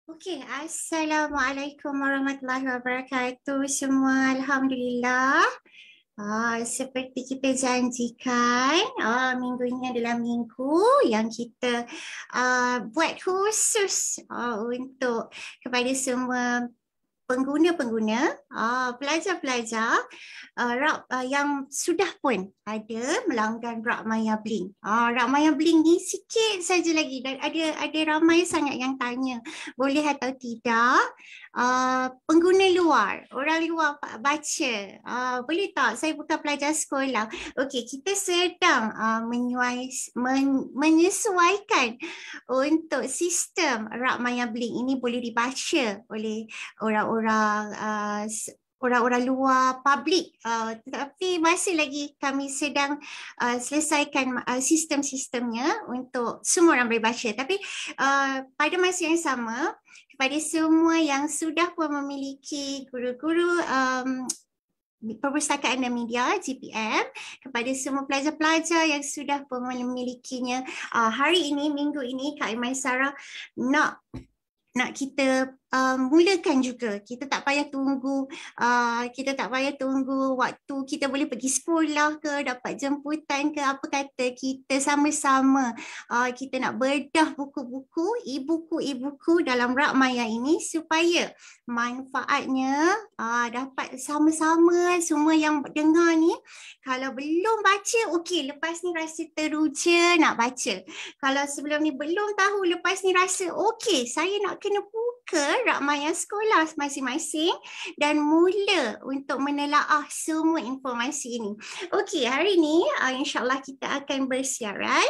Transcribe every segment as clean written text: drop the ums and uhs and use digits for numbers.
Okey, Assalamualaikum warahmatullahi wabarakatuh semua. Alhamdulillah. Seperti kita janjikan, minggu ini adalah minggu yang kita buat khusus untuk kepada semua pengguna-pengguna, pelajar-pelajar yang sudah pun ada melanggan Rak Maya Blink. Rak Maya Blink ni sikit saja lagi dan ada ramai sangat yang tanya boleh atau tidak pengguna luar, orang luar baca. Boleh tak? Saya bukan pelajar sekolah. Okey, kita sedang menyesuaikan untuk sistem Rak Maya Blink ini boleh dibaca oleh orang-orang orang-orang luar publik, tetapi masih lagi kami sedang selesaikan sistem-sistemnya untuk semua orang boleh baca. Tapi pada masa yang sama, kepada semua yang sudah pun memiliki guru-guru Perpustakaan dan Media GPM, kepada semua pelajar-pelajar yang sudah pun memilikinya, hari ini, minggu ini, Kak Aimaisarah nak kita mulakan juga. Kita tak payah tunggu waktu kita boleh pergi sekolah ke, dapat jemputan ke, apa kata, kita sama-sama kita nak bedah buku-buku, e-buku dalam Rak Maya ini supaya manfaatnya dapat sama-sama. Semua yang dengar ni, kalau belum baca, okey, lepas ni rasa teruja nak baca. Kalau sebelum ni belum tahu, lepas ni rasa okey, saya nak kena buka Rak Maya sekolah masing-masing dan mula untuk menelaah semua informasi ini. Okey, hari ini insyaAllah kita akan bersiaran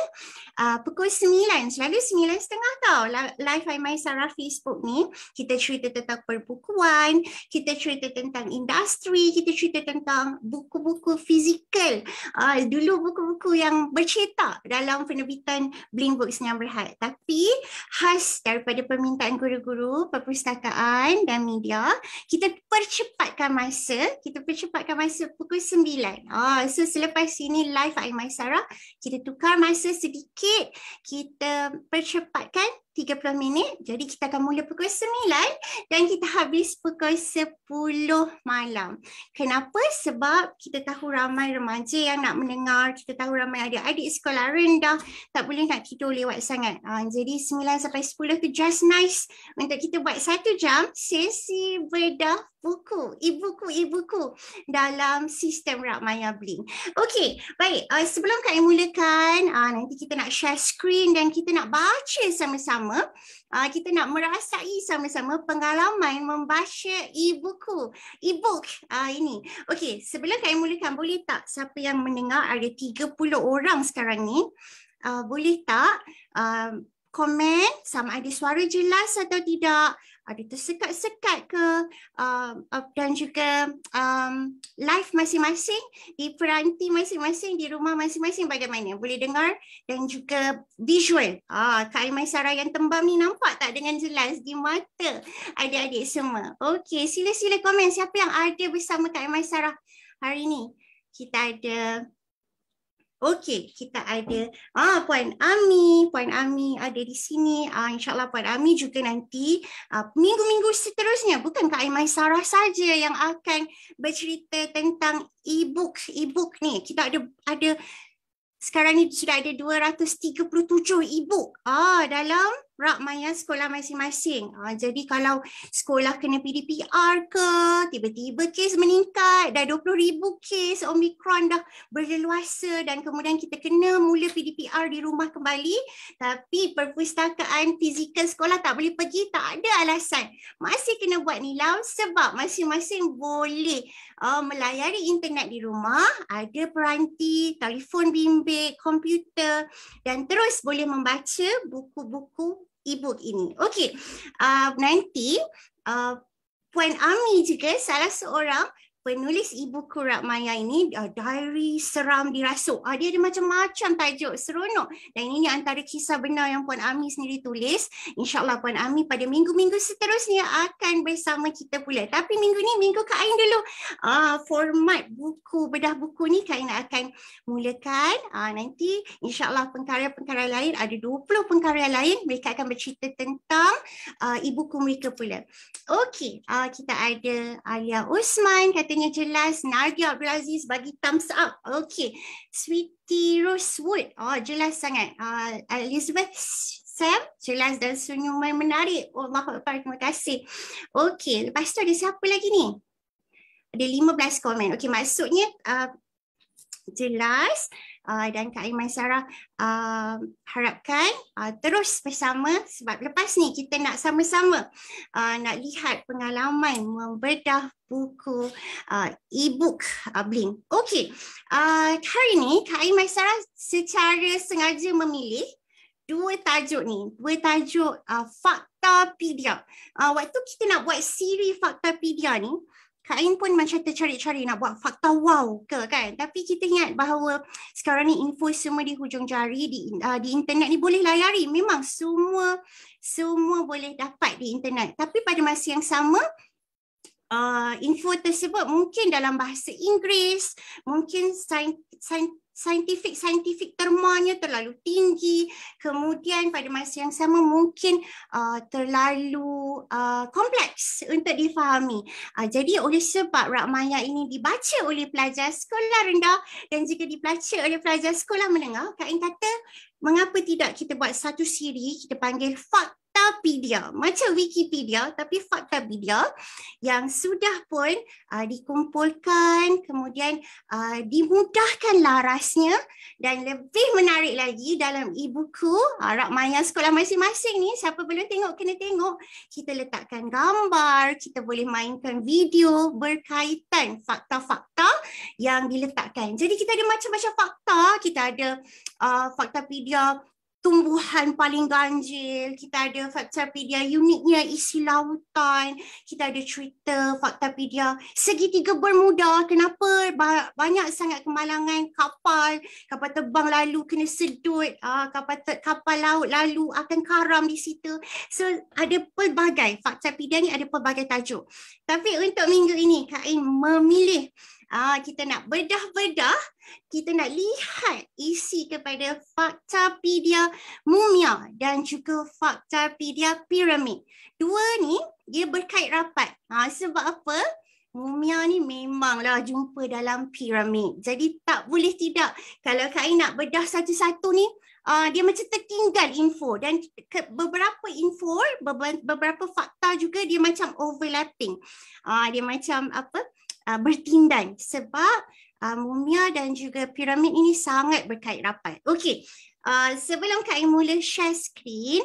pukul 9, selalu 9.30 tau live Aimaisarah Facebook ni. Kita cerita tentang perbukuan, kita cerita tentang industri, kita cerita tentang buku-buku fizikal. Dulu buku-buku yang bercetak dalam penerbitan Blink Books yang Berhad. Tapi khas daripada permintaan guru-guru perpustakaan dan media, kita percepatkan masa pukul 9. So selepas ini live Aimaisarah, kita tukar masa sedikit, kita percepatkan 30 minit. Jadi kita akan mula pukul 9 dan kita habis pukul 10 malam. Kenapa? Sebab kita tahu ramai remaja yang nak mendengar, kita tahu ramai adik-adik sekolah rendah tak boleh nak tidur lewat sangat. Jadi 9 sampai 10 tu just nice untuk kita buat 1 jam sesi bedah buku, e-buku dalam sistem Rak Maya Blink. Okey, baik. Sebelum kami mulakan, nanti kita nak share screen dan kita nak baca sama-sama. Kita nak merasai sama-sama pengalaman membaca e-book ini. Okey, sebelum kami mulakan, boleh tak siapa yang mendengar, ada 30 orang sekarang ni, boleh tak komen sama ada suara jelas atau tidak, ada tersekat-sekat ke, dan juga live masing-masing di peranti masing-masing, di rumah masing-masing bagaimana? Boleh dengar dan juga visual. Kak Aimaisarah yang tembam ni nampak tak dengan jelas di mata adik-adik semua? Okey, sila-sila komen siapa yang ada bersama Kak Aimaisarah hari ni. Kita ada okey, kita ada Puan Ami ada di sini. InsyaAllah Puan Ami juga nanti minggu-minggu seterusnya, bukan Kak Aimaisarah saja yang akan bercerita tentang e-book ni. Kita ada sekarang ni sudah ada 237 e-book dalam Rak Maya sekolah masing-masing. Jadi kalau sekolah kena PDPR ke, tiba-tiba kes meningkat, dah 20,000 kes Omicron dah berleluasa dan kemudian kita kena mula PDPR di rumah kembali, tapi perpustakaan fizikal sekolah tak boleh pergi, tak ada alasan. Masih kena buat nilau sebab masing-masing boleh melayari internet di rumah, ada peranti, telefon bimbit, komputer dan terus boleh membaca buku-buku e-book ini. Okey, nanti Puan Ami juga salah seorang penulis e-buku Rak Maya ini Diary Seram Dirasuk. Dia ada macam-macam tajuk, seronok. Dan ini antara kisah benar yang Puan Ami sendiri tulis. InsyaAllah Puan Ami pada minggu-minggu seterusnya akan bersama kita pula. Tapi minggu ni, minggu Kak Ain dulu. Format buku, bedah buku ni Kak Ain akan mulakan. Nanti insyaAllah pengkarya-pengkarya lain, ada 20 pengkarya lain. Mereka akan bercerita tentang e-buku mereka pula. Okey, kita ada Alia Osman, katanya jelas. Nadia Abdul Aziz bagi thumbs up. Okey, Sweetie Rosewood, jelas sangat. Elizabeth Sam, jelas dan senyuman menarik. Allahu Akbar, terima kasih. Okey, lepas tu ada siapa lagi ni? Ada 15 komen. Okey, maksudnya jelas. Dan Kak Aiman Sarah harapkan terus bersama, sebab lepas ni kita nak sama-sama nak lihat pengalaman membedah buku e-book Bling. Okey, hari ni Kak Aiman Sarah secara sengaja memilih dua tajuk ni, dua tajuk Faktapedia. Waktu kita nak buat siri Faktapedia ni, Kak Ain pun macam tercari-cari nak buat fakta wow ke kan. Tapi kita ingat bahawa sekarang ni info semua di hujung jari, di internet ni boleh layari. Memang semua boleh dapat di internet. Tapi pada masa yang sama, info tersebut mungkin dalam bahasa Inggeris, mungkin saintifik termanya terlalu tinggi, kemudian pada masa yang sama mungkin terlalu kompleks untuk difahami. Jadi oleh sebab Rak Maya ini dibaca oleh pelajar sekolah rendah dan juga dibaca oleh pelajar sekolah menengah, Kak Ain kata mengapa tidak kita buat satu siri, kita panggil Faktapedia, macam Wikipedia tapi Faktapedia yang sudah pun dikumpulkan, kemudian dimudahkan larasnya dan lebih menarik lagi dalam e-buku Rak Maya sekolah masing-masing ni. Siapa belum tengok kena tengok. Kita letakkan gambar, kita boleh mainkan video berkaitan fakta-fakta yang diletakkan. Jadi kita ada macam-macam fakta. Kita ada Faktapedia tumbuhan paling ganjil, kita ada Faktapedia uniknya isi lautan, kita ada cerita Faktapedia segitiga Bermuda, kenapa banyak sangat kemalangan kapal terbang lalu kena sedut, kapal laut lalu akan karam di situ. So ada pelbagai, Faktapedia ni ada pelbagai tajuk. Tapi untuk minggu ini Kak Ain memilih kita nak bedah-bedah, kita nak lihat isi kepada Faktapedia Mumia dan juga Faktapedia Piramid. Dua ni dia berkait rapat. Sebab apa? Mumia ni memanglah jumpa dalam piramid. Jadi tak boleh tidak. Kalau Kak Ain nak bedah satu-satu ni, dia macam tertinggal info dan beberapa info, beberapa fakta juga dia macam overlapping. Dia macam apa? Bertindan sebab mumia dan juga piramid ini sangat berkait rapat. Okey, sebelum Kak Ain mula share screen,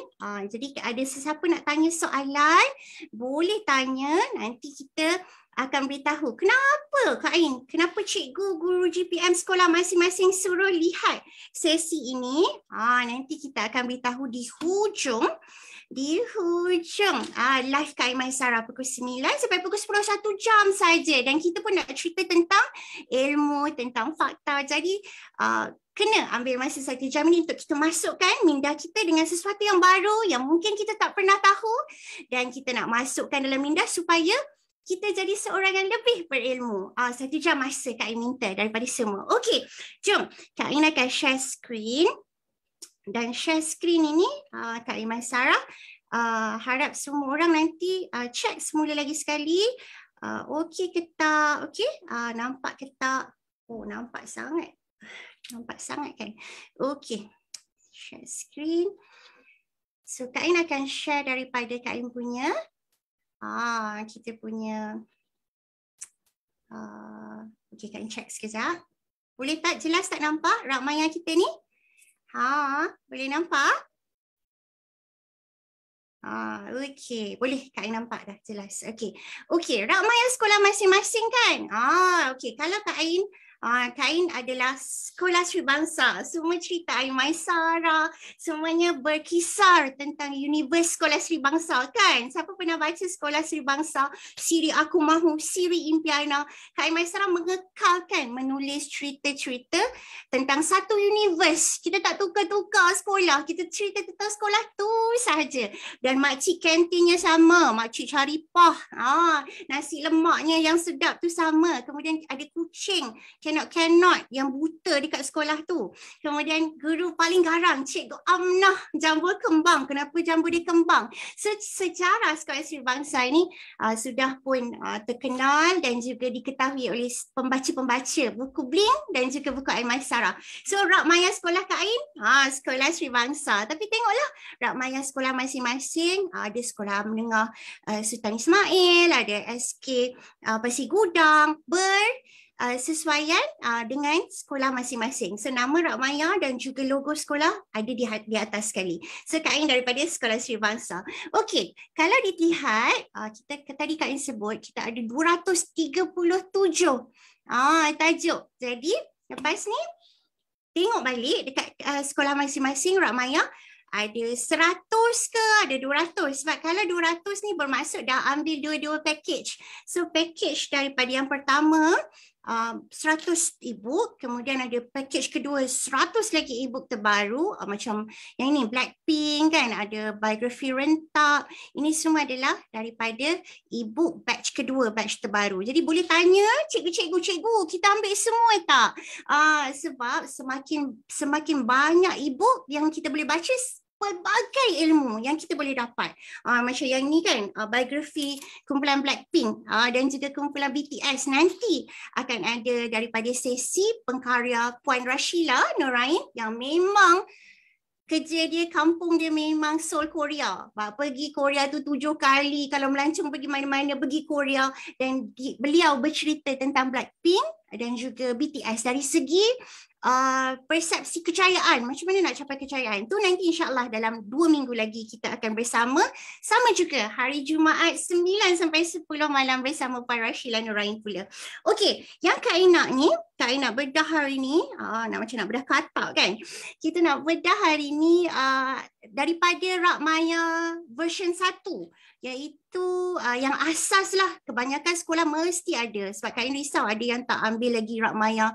jadi ada sesiapa nak tanya soalan, boleh tanya, nanti kita akan beritahu. Kenapa Kak Ain? Kenapa cikgu, guru GPM sekolah masing-masing suruh lihat sesi ini? Nanti kita akan beritahu di hujung live Kak Aiman Sarah pukul 9 sampai pukul 10, 1 jam saja. Dan kita pun nak cerita tentang ilmu, tentang fakta. Jadi kena ambil masa 1 jam ni untuk kita masukkan minda kita dengan sesuatu yang baru yang mungkin kita tak pernah tahu, dan kita nak masukkan dalam minda supaya kita jadi seorang yang lebih berilmu. 1 jam masa Kak Ain minta daripada semua. Okey, jom Kak Ain akan share screen. Dan share screen ini Kak Aiman Sarah harap semua orang nanti check semula lagi sekali. Okey ke tak? Okey, nampak ke tak? Oh, nampak sangat. Nampak sangat kan? Okey, share screen. So Kak Ain akan share daripada Kak Ain punya. Kita punya. Okey, Kak Ain check sekejap. Boleh tak? Jelas tak nampak Rak Maya kita ni? Boleh nampak? Okey, boleh Kak Ain nampak dah jelas. Okey, Rak Maya sekolah masing-masing kan? Okey, kalau Kak Ain Kak Ain adalah Sekolah Sri Bangsa. Semua cerita Aimaisara, semuanya berkisar tentang univers Sekolah Sri Bangsa kan? Siapa pernah baca Sekolah Sri Bangsa, Siri Aku Mahu, Siri Impiana? Kak Aimaisara mengekalkan menulis cerita-cerita tentang satu univers. Kita tak tukar-tukar sekolah, kita cerita tentang sekolah tu sahaja. Dan makcik kantinnya sama, makcik Caripah. Nasi lemaknya yang sedap tu sama. Kemudian ada kucing cannot yang buta dekat sekolah tu. Kemudian guru paling garang, Cikgu Amnah, jambu kembang. Kenapa jambu dia kembang? Sejarah Sekolah Sri Bangsa ini sudah pun terkenal dan juga diketahui oleh pembaca-pembaca buku Bling dan juga buku Aimaisara. So rak maya sekolah Kak Ain, Sekolah Sri Bangsa. Tapi tengoklah rak maya sekolah masing-masing. Ada sekolah menengah Sultan Ismail, ada SK Pasir Gudang, sesuaian dengan sekolah masing-masing. So nama rak maya dan juga logo sekolah ada di atas sekali. So Kak Ain daripada Sekolah Sri Bangsa. Okey, kalau dilihat kita tadi Kak Ain sebut kita ada 237 tajuk. Jadi lepas ni tengok balik dekat sekolah masing-masing rak maya ada 100 ke ada 200. Sebab kalau 200 ni bermaksud dah ambil dua-dua package. So package daripada yang pertama 100 e-book, kemudian ada package kedua 100 lagi e-book terbaru, macam yang ini Blackpink kan, ada biografi Rentak. Ini semua adalah daripada e-book batch kedua, batch terbaru. Jadi boleh tanya cikgu, kita ambil semua tak? Sebab semakin banyak e-book yang kita boleh baca, pelbagai ilmu yang kita boleh dapat. Macam yang ni kan, biografi kumpulan Blackpink dan juga kumpulan BTS. Nanti akan ada daripada sesi pengkarya Puan Rashila Nurain yang memang kerja dia, kampung dia memang Seoul, Korea. Pergi Korea tu 7 kali, kalau melancong pergi mana-mana pergi Korea. Dan beliau bercerita tentang Blackpink dan juga BTS dari segi persepsi kejayaan. Macam mana nak capai kejayaan? Tu nanti insyaAllah dalam 2 minggu lagi kita akan bersama. Sama juga hari Jumaat 9 sampai 10 malam bersama Puan Rashila Nurain pula. Okey, yang Kak Ain nak ni, Kak Ain nak bedah hari ni, macam nak bedah katak kan? Kita nak bedah hari ni daripada rak maya version 1. Iaitu yang asas lah, kebanyakan sekolah mesti ada. Sebab Kak Ain risau ada yang tak ambil lagi rak maya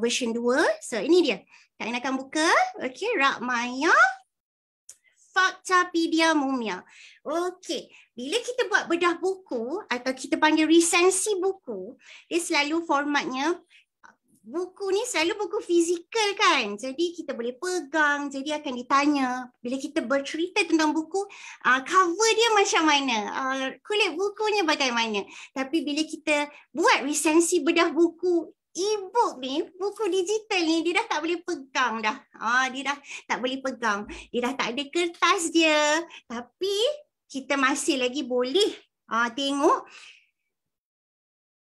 version 2. So ini dia, Kak Ain akan buka. Okey, rak maya Faktapedia Mumia. Okey, bila kita buat bedah buku atau kita panggil resensi buku, dia selalu formatnya, buku ni selalu buku fizikal kan, jadi kita boleh pegang, jadi akan ditanya bila kita bercerita tentang buku, cover dia macam mana, kulit bukunya bagaimana. Tapi bila kita buat resensi bedah buku e-book ni, buku digital ni, dia dah tak boleh pegang dah. Dia dah tak boleh pegang, dia dah tak ada kertas dia, tapi kita masih lagi boleh tengok.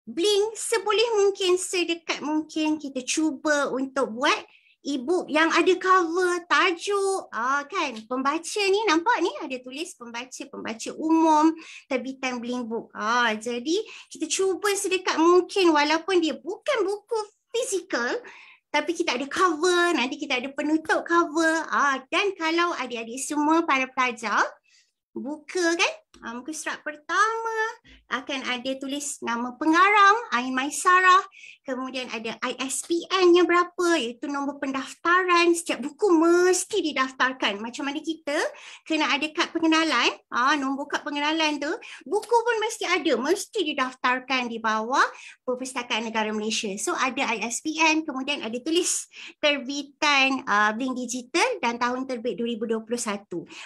Bling seboleh mungkin, sedekat mungkin kita cuba untuk buat e-book yang ada cover, tajuk, kan, pembaca ni nampak ni ada tulis pembaca umum terbitan Bling Book. Jadi kita cuba sedekat mungkin walaupun dia bukan buku fizikal, tapi kita ada cover, nanti kita ada penutup cover. Dan kalau adik-adik semua para pelajar buka kan, muka surat pertama akan ada tulis nama pengarang Aimaisara, kemudian ada ISBN-nya berapa, iaitu nombor pendaftaran. Setiap buku mesti didaftarkan. Macam mana kita kena ada kad pengenalan, nombor kad pengenalan tu, buku pun mesti ada, mesti didaftarkan di bawah Perpustakaan Negara Malaysia. So ada ISBN, kemudian ada tulis terbitan Bling Digital dan tahun terbit 2021.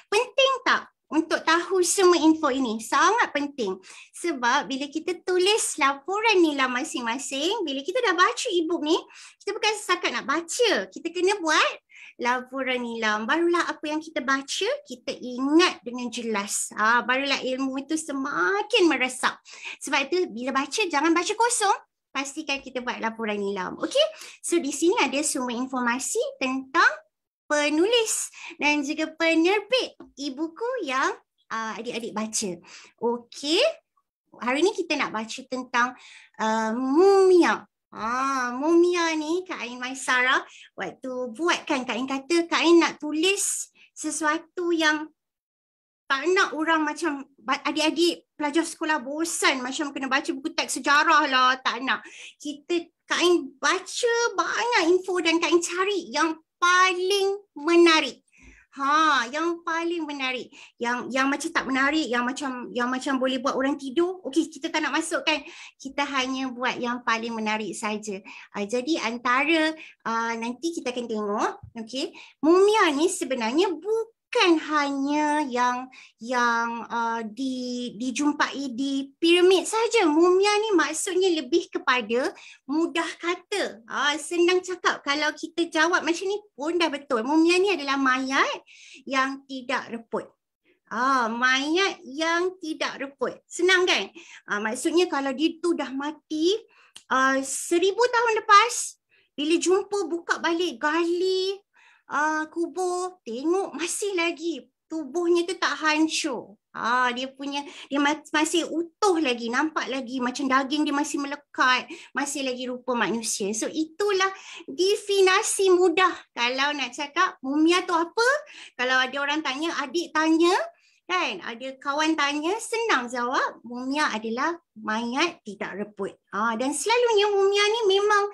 Penting tak untuk tahu semua info ini? Sangat penting. Sebab bila kita tulis laporan nilai masing-masing, bila kita dah baca e-book ni, kita bukan setakat nak baca, kita kena buat laporan nilai. Barulah apa yang kita baca, kita ingat dengan jelas. Barulah ilmu itu semakin meresap. Sebab itu bila baca, jangan baca kosong. Pastikan kita buat laporan nilai. Okey? So di sini ada semua informasi tentang penulis dan juga penerbit e-buku yang adik-adik baca. Okey, hari ni kita nak baca tentang Mumia. Mumia ni Kak Ain Maisara waktu buatkan, Kak Ain kata Kak Ain nak tulis sesuatu yang tak nak orang macam adik-adik pelajar sekolah bosan macam kena baca buku teks sejarah lah, tak nak. Kak Ain baca banyak info dan Kak Ain cari yang paling menarik. Yang paling menarik, yang macam tak menarik, yang macam boleh buat orang tidur. Okey, kita tak nak masukkan. Kita hanya buat yang paling menarik saja. Jadi antara nanti kita akan tengok, okey, mumia ni sebenarnya bukan hanya yang dijumpai di piramid saja. Mumia ni maksudnya lebih kepada mudah kata. Senang cakap. Kalau kita jawab macam ni pun dah betul. Mumia ni adalah mayat yang tidak reput. Mayat yang tidak reput. Senang kan? Maksudnya kalau dia tu dah mati 1000 tahun lepas, bila jumpa buka balik gali kubur, tengok masih lagi tubuhnya tu tak hancur. Dia masih utuh lagi, nampak lagi macam daging dia masih melekat, masih lagi rupa manusia. So itulah definisi mudah kalau nak cakap mumia tu apa. Kalau ada orang tanya, adik tanya, kan, ada kawan tanya, senang jawab, mumia adalah mayat tidak reput. Dan selalunya mumia ni memang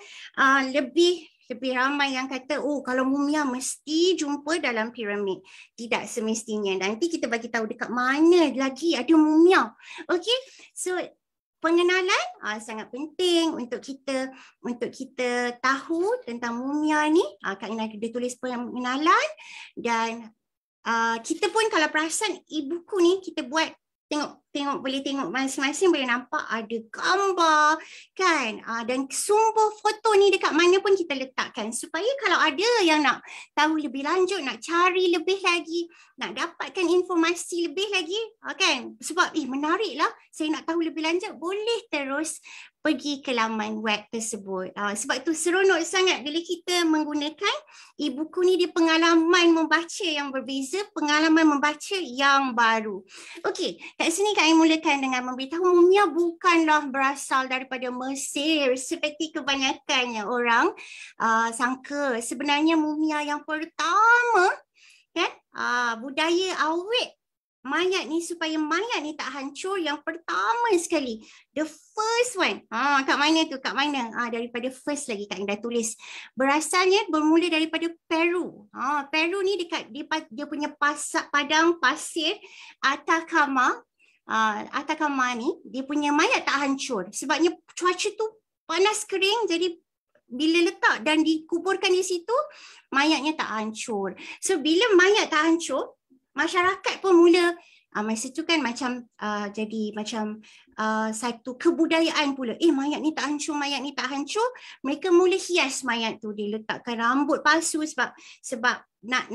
lebih ramai yang kata, kalau mumia mesti jumpa dalam piramid. Tidak semestinya. Nanti kita bagi tahu dekat mana lagi ada mumia. Okey, so pengenalan sangat penting untuk kita tahu tentang mumia ni. Kak Ina ada tulis pengenalan dan kita pun kalau perasan e-buku ni kita buat, boleh tengok masing-masing, boleh nampak ada gambar kan, dan sumber foto ni dekat mana pun kita letakkan supaya kalau ada yang nak tahu lebih lanjut, nak cari lebih lagi, nak dapatkan informasi lebih lagi, kan, sebab menarik lah, saya nak tahu lebih lanjut, boleh terus pergi ke laman web tersebut. Sebab tu seronok sangat bila kita menggunakan e-buku ni, dia pengalaman membaca yang berbeza, pengalaman membaca yang baru. Okey, kat sini Kak Ain mulakan dengan memberitahu mumia bukanlah berasal daripada Mesir seperti kebanyakannya orang sangka. Sebenarnya mumia yang pertama, kan, budaya awet mayat ni supaya mayat ni tak hancur, yang pertama sekali, the first one, kat mana tu, kat mana, daripada first lagi Kak Ain dah tulis, berasalnya bermula daripada Peru. Peru ni dekat dia punya padang pasir Atacama. Atacama ni dia punya mayat tak hancur sebabnya cuaca tu panas kering, jadi bila letak dan dikuburkan di situ, mayatnya tak hancur. So bila mayat tak hancur, masyarakat pun mula masa tu kan macam jadi macam satu kebudayaan pula. Mayat ni tak hancur, mayat ni tak hancur. Mereka mula hias mayat tu, dia letakkan rambut palsu sebab nak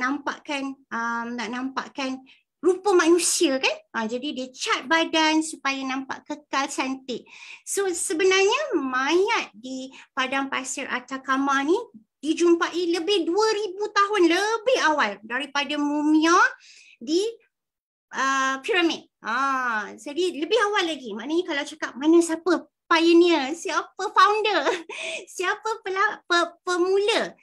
nampakkan rupa manusia kan. Jadi dia cat badan supaya nampak kekal cantik. So sebenarnya mayat di padang pasir Atacama ni dijumpai lebih 2000 tahun lebih awal daripada mumia di piramid. Jadi lebih awal lagi. Maknanya kalau cakap mana siapa pioneer, siapa founder, siapa pemula,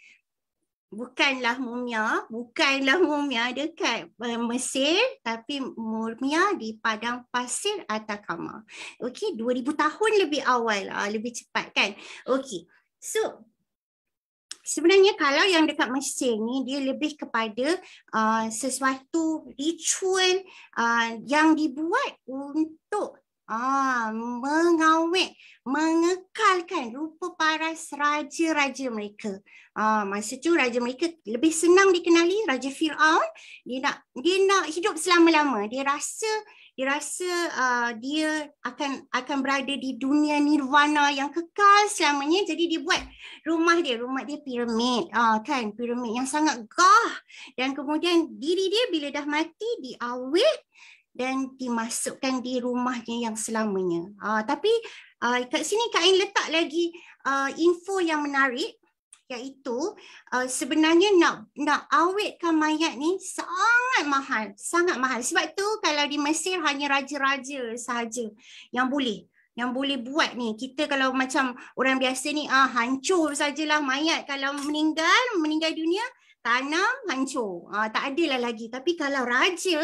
bukanlah mumia dekat Mesir, tapi mumia di padang pasir Atacama. Okey, 2000 tahun lebih awal, lebih cepat kan. Okey. So sebenarnya kalau yang dekat Mesir ni dia lebih kepada sesuatu ritual yang dibuat untuk mengawet, mengekalkan rupa paras raja-raja mereka. Masa tu raja mereka lebih senang dikenali, Raja Firaun. Dia nak hidup selama-lama. Dia rasa dia akan berada di dunia nirvana yang kekal selamanya. Jadi dia buat rumah dia piramid, kan, piramid yang sangat gah, dan kemudian diri dia bila dah mati diawet dan dimasukkan di rumahnya yang selamanya. Tapi kat sini Kak Ain letak lagi info yang menarik, iaitu sebenarnya nak awetkan mayat ni sangat mahal. Sebab tu kalau di Mesir hanya raja-raja sahaja yang boleh. yang boleh buat ni. Kita kalau macam orang biasa ni hancur sajalah mayat. Kalau meninggal dunia, tanam hancur. Tak adalah lagi. Tapi kalau raja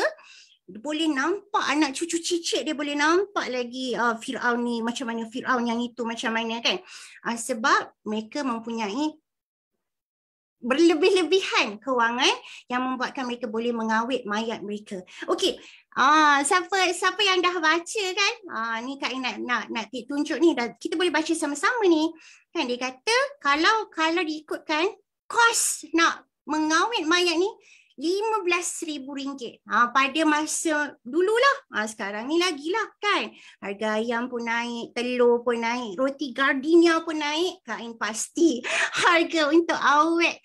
boleh nampak anak cucu cicit dia boleh nampak lagi Firaun ni macam mana, Firaun yang itu macam mana kan. Sebab mereka mempunyai berlebih-lebihan kewangan yang membuatkan mereka boleh mengawet mayat mereka. Okey. Siapa yang dah baca kan? Ni Kak nak tunjuk ni, kita boleh baca sama-sama ni. Kan dia kata kalau diikutkan kos nak mengawet mayat ni RM15,000. Pada masa dululah. Sekarang ni lagilah kan. Harga ayam pun naik, telur pun naik, roti gardenia pun naik. Kain pasti harga untuk awet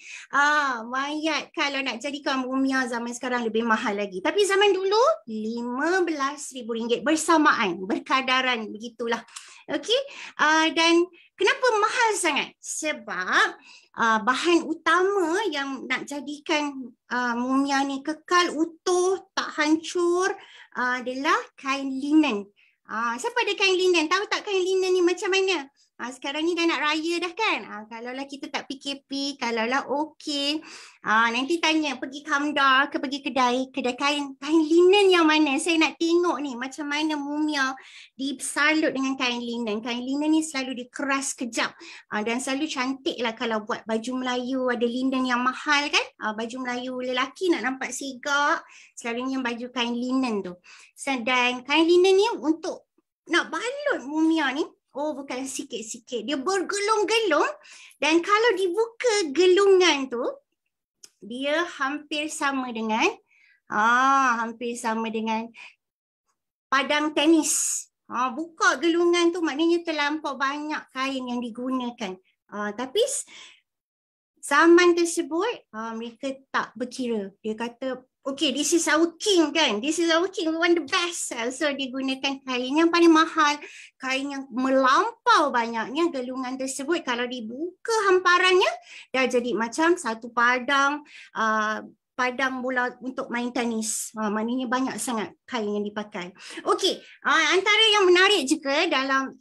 mayat kalau nak jadikan mumia zaman sekarang lebih mahal lagi. Tapi zaman dulu RM15,000 bersamaan, berkadaran begitulah. Okey. Dan kenapa mahal sangat? Sebab bahan utama yang nak jadikan mumia ni kekal utuh, tak hancur adalah kain linen. Siapa ada kain linen? Tahu tak kain linen ni macam mana? Sekarang ni dah nak raya dah kan? Kalaulah kita tak PKP, kalaulah okey. Nanti tanya pergi Kamdar ke pergi kedai kain linen yang mana? Saya nak tengok ni macam mana mumia disalut dengan kain linen. Kain linen ni selalu dikeras kejap dan selalu cantik lah kalau buat baju Melayu ada linen yang mahal kan. Baju Melayu lelaki nak nampak sigak, selalunya baju kain linen tu. Dan kain linen ni untuk nak balut mumia ni, bukan sikit-sikit. Dia bergelung-gelung dan kalau dibuka gelungan tu, dia hampir sama dengan padang tenis. Buka gelungan tu maknanya terlampau banyak kain yang digunakan. Tapi zaman tersebut mereka tak berkira. Dia kata, okay, this is our king kan. This is our king, we want the best. So digunakan kain yang paling mahal, kain yang melampau banyaknya. Gelungan tersebut kalau dibuka hamparannya, dah jadi macam satu padang bola untuk main tenis. Maknanya banyak sangat kain yang dipakai. Okey, antara yang menarik juga dalam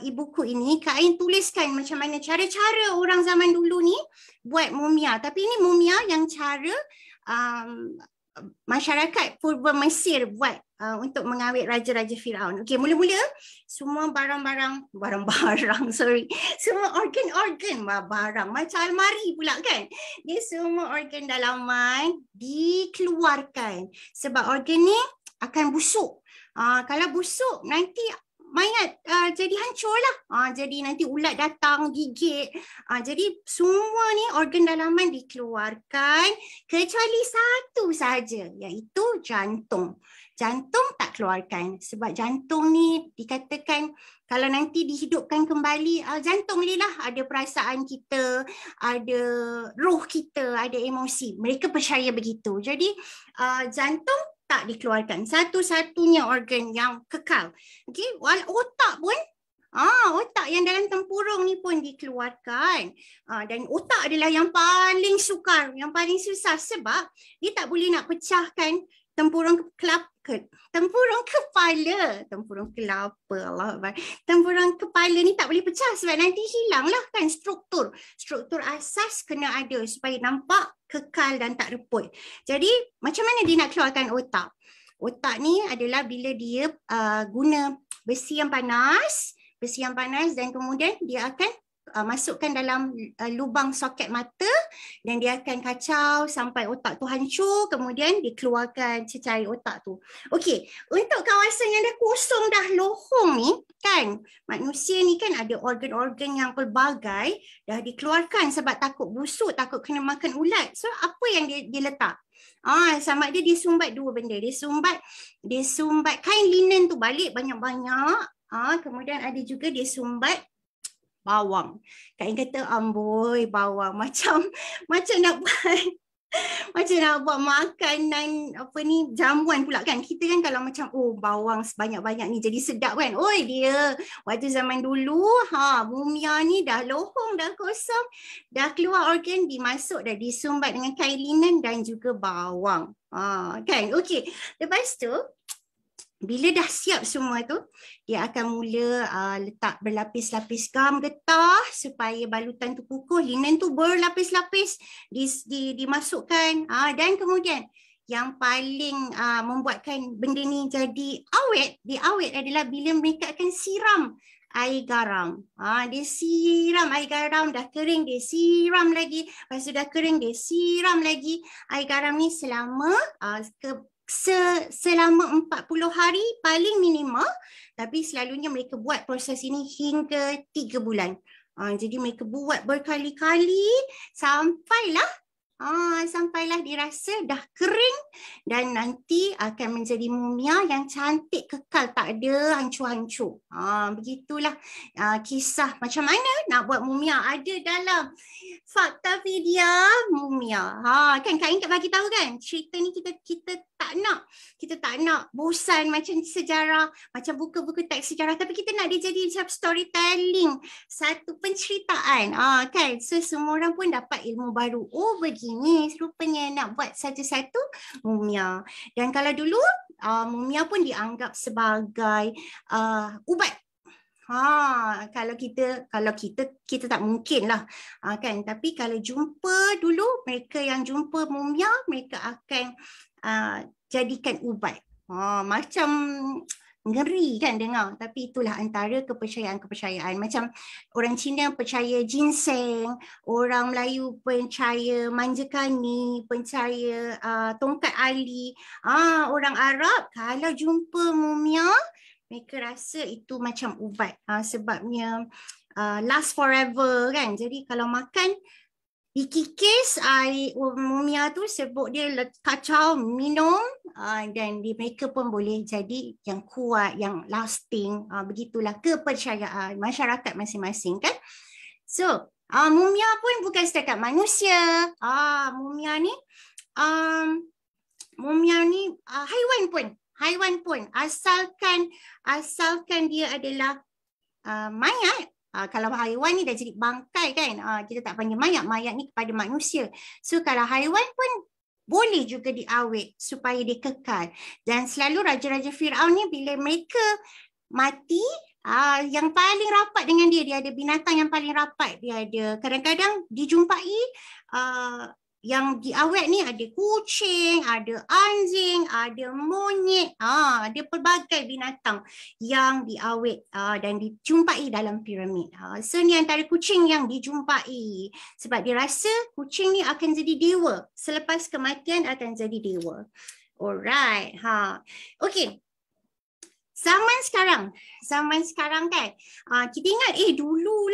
e-buku ini, Kak Ain tuliskan macam mana cara-cara orang zaman dulu ni buat mumia. Tapi ini mumia yang cara masyarakat purba Mesir buat untuk mengawet raja-raja Firaun. Okey, mula-mula semua semua organ-organ barang macam almari pula kan. Dia semua organ dalaman dikeluarkan sebab organ ni akan busuk. Kalau busuk nanti mayat jadi hancur lah. Jadi nanti ulat datang gigit. Jadi semua ni organ dalaman dikeluarkan kecuali satu saja, iaitu jantung. Jantung tak keluarkan sebab jantung ni dikatakan kalau nanti dihidupkan kembali, jantung ni lah ada perasaan kita, ada roh kita, ada emosi. Mereka percaya begitu. Jadi jantung tak dikeluarkan. Satu-satunya organ yang kekal. Okey, otak pun otak yang dalam tempurung ni pun dikeluarkan. Dan otak adalah yang paling sukar, yang paling susah sebab dia tak boleh nak pecahkan tempurung kepala ni tak boleh pecah sebab nanti hilanglah kan struktur asas kena ada supaya nampak kekal dan tak reput. Jadi macam mana dia nak keluarkan otak ni adalah bila dia guna besi yang panas dan kemudian dia akan masukkan dalam lubang soket mata dan dia akan kacau sampai otak tu hancur, kemudian dikeluarkan cecair otak tu. Okey, untuk kawasan yang dah kosong dah lohong ni kan, manusia ni kan ada organ-organ yang pelbagai dah dikeluarkan sebab takut busuk, takut kena makan ulat. So apa yang dia letak? Sama dia sumbat dua benda. Dia sumbat kain linen tu balik banyak-banyak. Kemudian ada juga dia sumbat bawang. Kak Ain kata amboi bawang macam nak buat makanan jamuan pula kan. Kita kan kalau macam bawang sebanyak-banyak ni jadi sedap kan. Dia waktu zaman dulu mumia ni dah lohong, dah kosong, dah keluar organ, dimasuk dah disumbat dengan kain linen dan juga bawang. Kan. Okey. Lepas tu Bila dah siap semua tu, dia akan mula letak berlapis-lapis gam getah supaya balutan tu kukuh, linen tu berlapis-lapis dimasukkan, dan kemudian yang paling membuatkan benda ni jadi awet adalah bila mereka akan siram air garam. Dia siram air garam, dah kering dia siram lagi, lepas tu dah kering dia siram lagi. Air garam ni selama selama 40 hari paling minima, tapi selalunya mereka buat proses ini hingga 3 bulan. Jadi mereka buat berkali-kali sampailah dirasa dah kering dan nanti akan menjadi mumia yang cantik kekal, tak ada hancur-hancur. Begitulah kisah macam mana nak buat mumia ada dalam Faktapedia Mumia. Kan Kak Ingat bagi tahu kan, cerita ni kita tak nak bosan macam sejarah, macam buku-buku teks sejarah, tapi kita nak dia jadi macam storytelling, satu penceritaan. Kan, so semua orang pun dapat ilmu baru. Oh begini rupanya nak buat satu-satu mumia. Dan kalau dulu mumia pun dianggap sebagai ubat. Kalau kita tak mungkin lah, kan, tapi kalau jumpa dulu, mereka yang jumpa mumia, mereka akan jadikan ubat. Macam ngeri kan dengar, tapi itulah antara kepercayaan-kepercayaan. Macam orang Cina percaya ginseng, orang Melayu percaya manjakani, percaya tongkat ali. Orang Arab kalau jumpa mumia, mereka rasa itu macam ubat, sebabnya last forever kan. Jadi kalau makan dikikis air mumia tu, sebut dia kacau, minum, dan mereka pun boleh jadi yang kuat, yang lasting. Begitulah kepercayaan masyarakat masing-masing kan. So mumia pun bukan setakat manusia. Mumia ni haiwan pun asalkan dia adalah mayat. Kalau haiwan ni dah jadi bangkai kan, kita tak panggil mayat ni kepada manusia. So kalau haiwan pun boleh juga diawet supaya dia kekal. Dan selalu raja-raja Firaun ni bila mereka mati, yang paling rapat dengan dia ada binatang yang paling rapat. Dia ada kadang-kadang dijumpai yang diawet ni ada kucing, ada anjing, ada monyet, ada pelbagai binatang yang diawet dan dijumpai dalam piramid. So ni antara kucing yang dijumpai sebab dia rasa kucing ni akan jadi dewa, selepas kematian akan jadi dewa. Alright, okay. Zaman sekarang kan, kita ingat dulu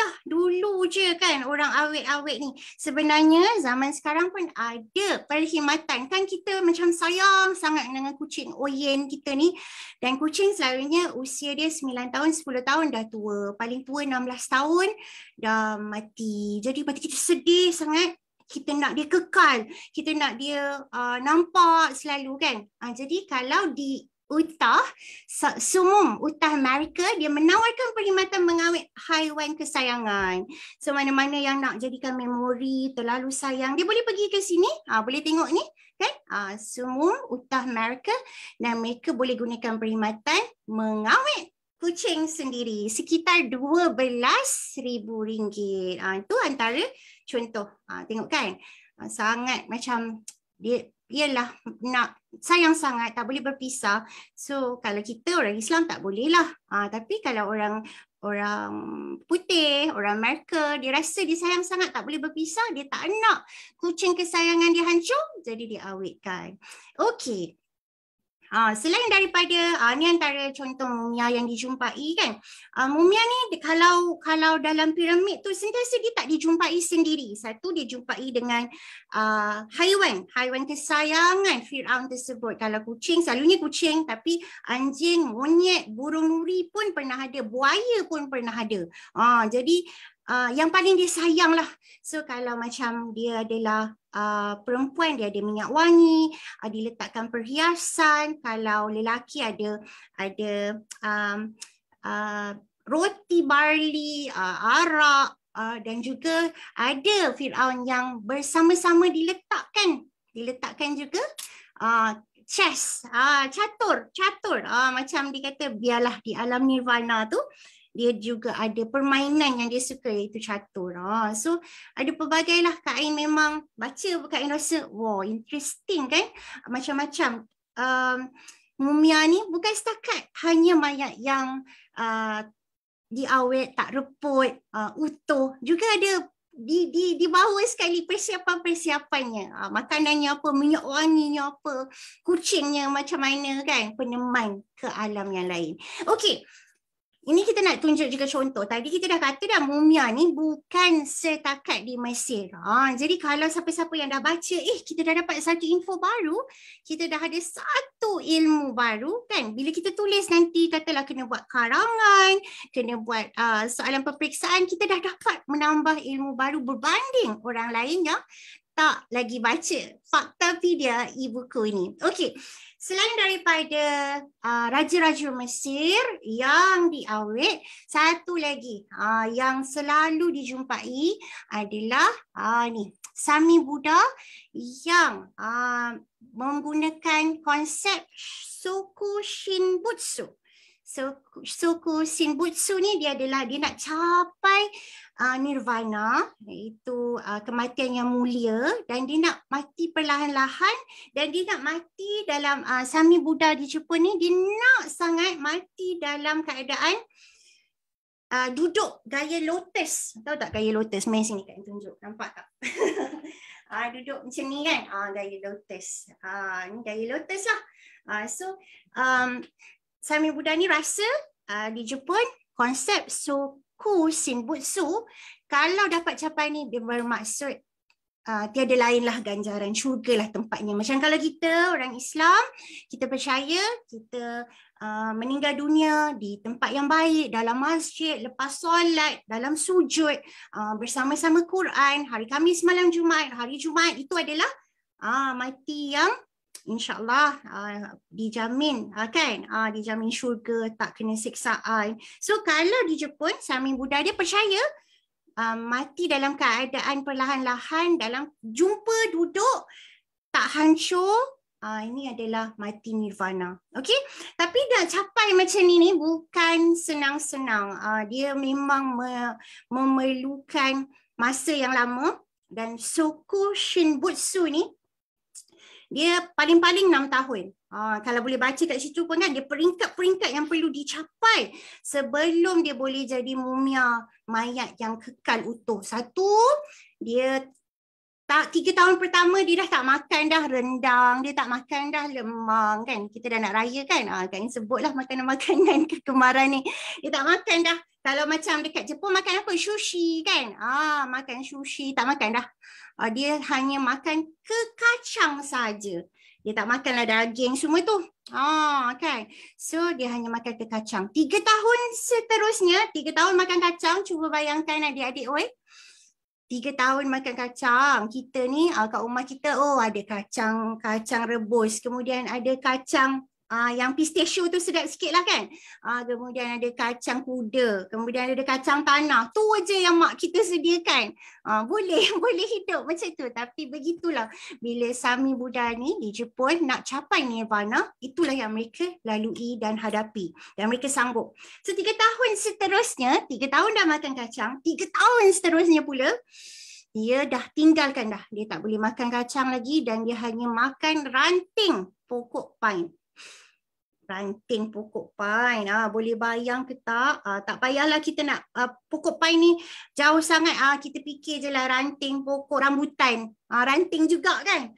je kan orang awet-awet ni. Sebenarnya zaman sekarang pun ada perkhidmatan kan, kita macam sayang sangat dengan kucing Oyen kita ni. Dan kucing selalunya usia dia 9 tahun, 10 tahun dah tua. Paling tua 16 tahun dah mati. Jadi kita sedih sangat. Kita nak dia kekal, kita nak dia nampak selalu kan. Jadi kalau di Sumum Utah Amerika, dia menawarkan perkhidmatan mengawet haiwan kesayangan. So mana-mana yang nak jadikan memori, terlalu sayang, dia boleh pergi ke sini, boleh tengok ni kan, Sumum Utah Amerika, dan mereka boleh gunakan perkhidmatan mengawet kucing sendiri sekitar RM12,000. Itu antara contoh. Tengok kan, sangat macam dia ialah nak sayang sangat, tak boleh berpisah. So kalau kita orang Islam tak boleh lah. Tapi kalau orang putih, orang Amerika, dia rasa dia sayang sangat, tak boleh berpisah, dia tak nak kucing kesayangan dia hancur, jadi dia awetkan. Okey. Selain daripada ni antara contoh mumia yang dijumpai kan. Mumia ni kalau dalam piramid tu sentiasa dia tak dijumpai sendiri. Satu, dia jumpai dengan haiwan kesayangan Firaun tersebut. Kalau kucing, selalunya kucing, tapi anjing, monyet, burung nuri pun pernah ada, buaya pun pernah ada. Jadi yang paling dia sayang lah. So kalau macam dia adalah perempuan, dia ada minyak wangi, diletakkan perhiasan. Kalau lelaki ada roti barli, arak, dan juga ada Firaun yang bersama-sama diletakkan diletakkan juga chess, catur. Macam dia kata biarlah di alam nirvana tu dia juga ada permainan yang dia suka iaitu catur. So ada pelbagai lah Kak Ain memang baca Kak Ain rasa wow interesting kan, macam-macam. Mumia ni bukan setakat hanya mayat yang diawet tak reput, utuh, juga ada di bawah sekali persiapan-persiapannya. Makanannya apa, minyak wanginya apa, kucingnya macam mana kan, peneman ke alam yang lain. Okey. Ini kita nak tunjuk juga contoh. Tadi kita dah kata dah mumia ni bukan setakat di Mesir. Jadi kalau siapa-siapa yang dah baca, kita dah dapat satu info baru, kita dah ada satu ilmu baru kan. Bila kita tulis nanti katalah kena buat karangan, kena buat soalan peperiksaan, kita dah dapat menambah ilmu baru berbanding orang lain yang tak lagi baca Faktapedia e-buku ini. Okey. Selain daripada raja-raja Mesir yang diawet, satu lagi yang selalu dijumpai adalah ni Sami Buddha yang menggunakan konsep Soku Shinbutsu. Soku Shinbutsu ni dia nak capai nirvana, iaitu kematian yang mulia, dan dia nak mati perlahan-lahan, dan dia nak mati dalam Sami Buddha di Jepun ni, dia nak sangat mati dalam keadaan duduk gaya lotus. Tahu tak gaya lotus? Main sini Kak tunjuk, nampak tak? Duduk macam ni kan, gaya lotus. Ni gaya lotus lah. Sami Buddha ni rasa di Jepun konsep Soku Shinbutsu kalau dapat capai ni dia bermaksud tiada lainlah ganjaran, syurga lah tempatnya. Macam kalau kita orang Islam, kita percaya kita meninggal dunia di tempat yang baik, dalam masjid, lepas solat, dalam sujud, bersama-sama Quran, hari Khamis malam Jumaat, hari Jumaat, itu adalah mati yang InsyaAllah dijamin kan, dijamin syurga, tak kena siksaan. So kalau di Jepun, Sami Buddha dia percaya mati dalam keadaan perlahan-lahan, dalam jumpa duduk, tak hancur, ini adalah mati nirvana. Okey, tapi dah capai macam ni bukan senang-senang. Dia memang memerlukan masa yang lama, dan Soku Shinbutsu ni dia paling-paling 6 tahun. Kalau boleh baca kat situ pun kan, dia peringkat-peringkat yang perlu dicapai sebelum dia boleh jadi mumia mayat yang kekal utuh. Satu, dia 3 tahun pertama dia dah tak makan dah rendang, dia tak makan dah lemang kan. Kita dah nak raya kan, kan sebutlah makanan-makanan kegemaran ni. Dia tak makan dah. Kalau macam dekat Jepun makan apa? Sushi kan. Makan sushi, tak makan dah. Dia hanya makan ke kacang saja. Dia tak makanlah daging semua tu. Kan. So dia hanya makan ke kacang. 3 tahun seterusnya, 3 tahun makan kacang. Cuba bayangkan adik-adik oi. 3 tahun makan kacang. Kita ni kat rumah kita ada kacang rebus, kemudian ada kacang yang pistachio tu sedap sikit lah kan. Kemudian ada kacang kuda, kemudian ada kacang tanah. Tu aja yang mak kita sediakan. Boleh hidup macam tu. Tapi begitulah, bila Sami Buddha ni di Jepun nak capai nirvana, itulah yang mereka lalui dan hadapi. Dan mereka sanggup. So 3 tahun seterusnya, 3 tahun dah makan kacang, 3 tahun seterusnya pula, dia dah tinggalkan dah. Dia tak boleh makan kacang lagi dan dia hanya makan ranting pokok pine. Ranting pokok pine. Boleh bayang ke tak? Tak payahlah kita nak pokok pine ni jauh sangat. Kita fikir je lah ranting pokok rambutan. Ranting juga kan?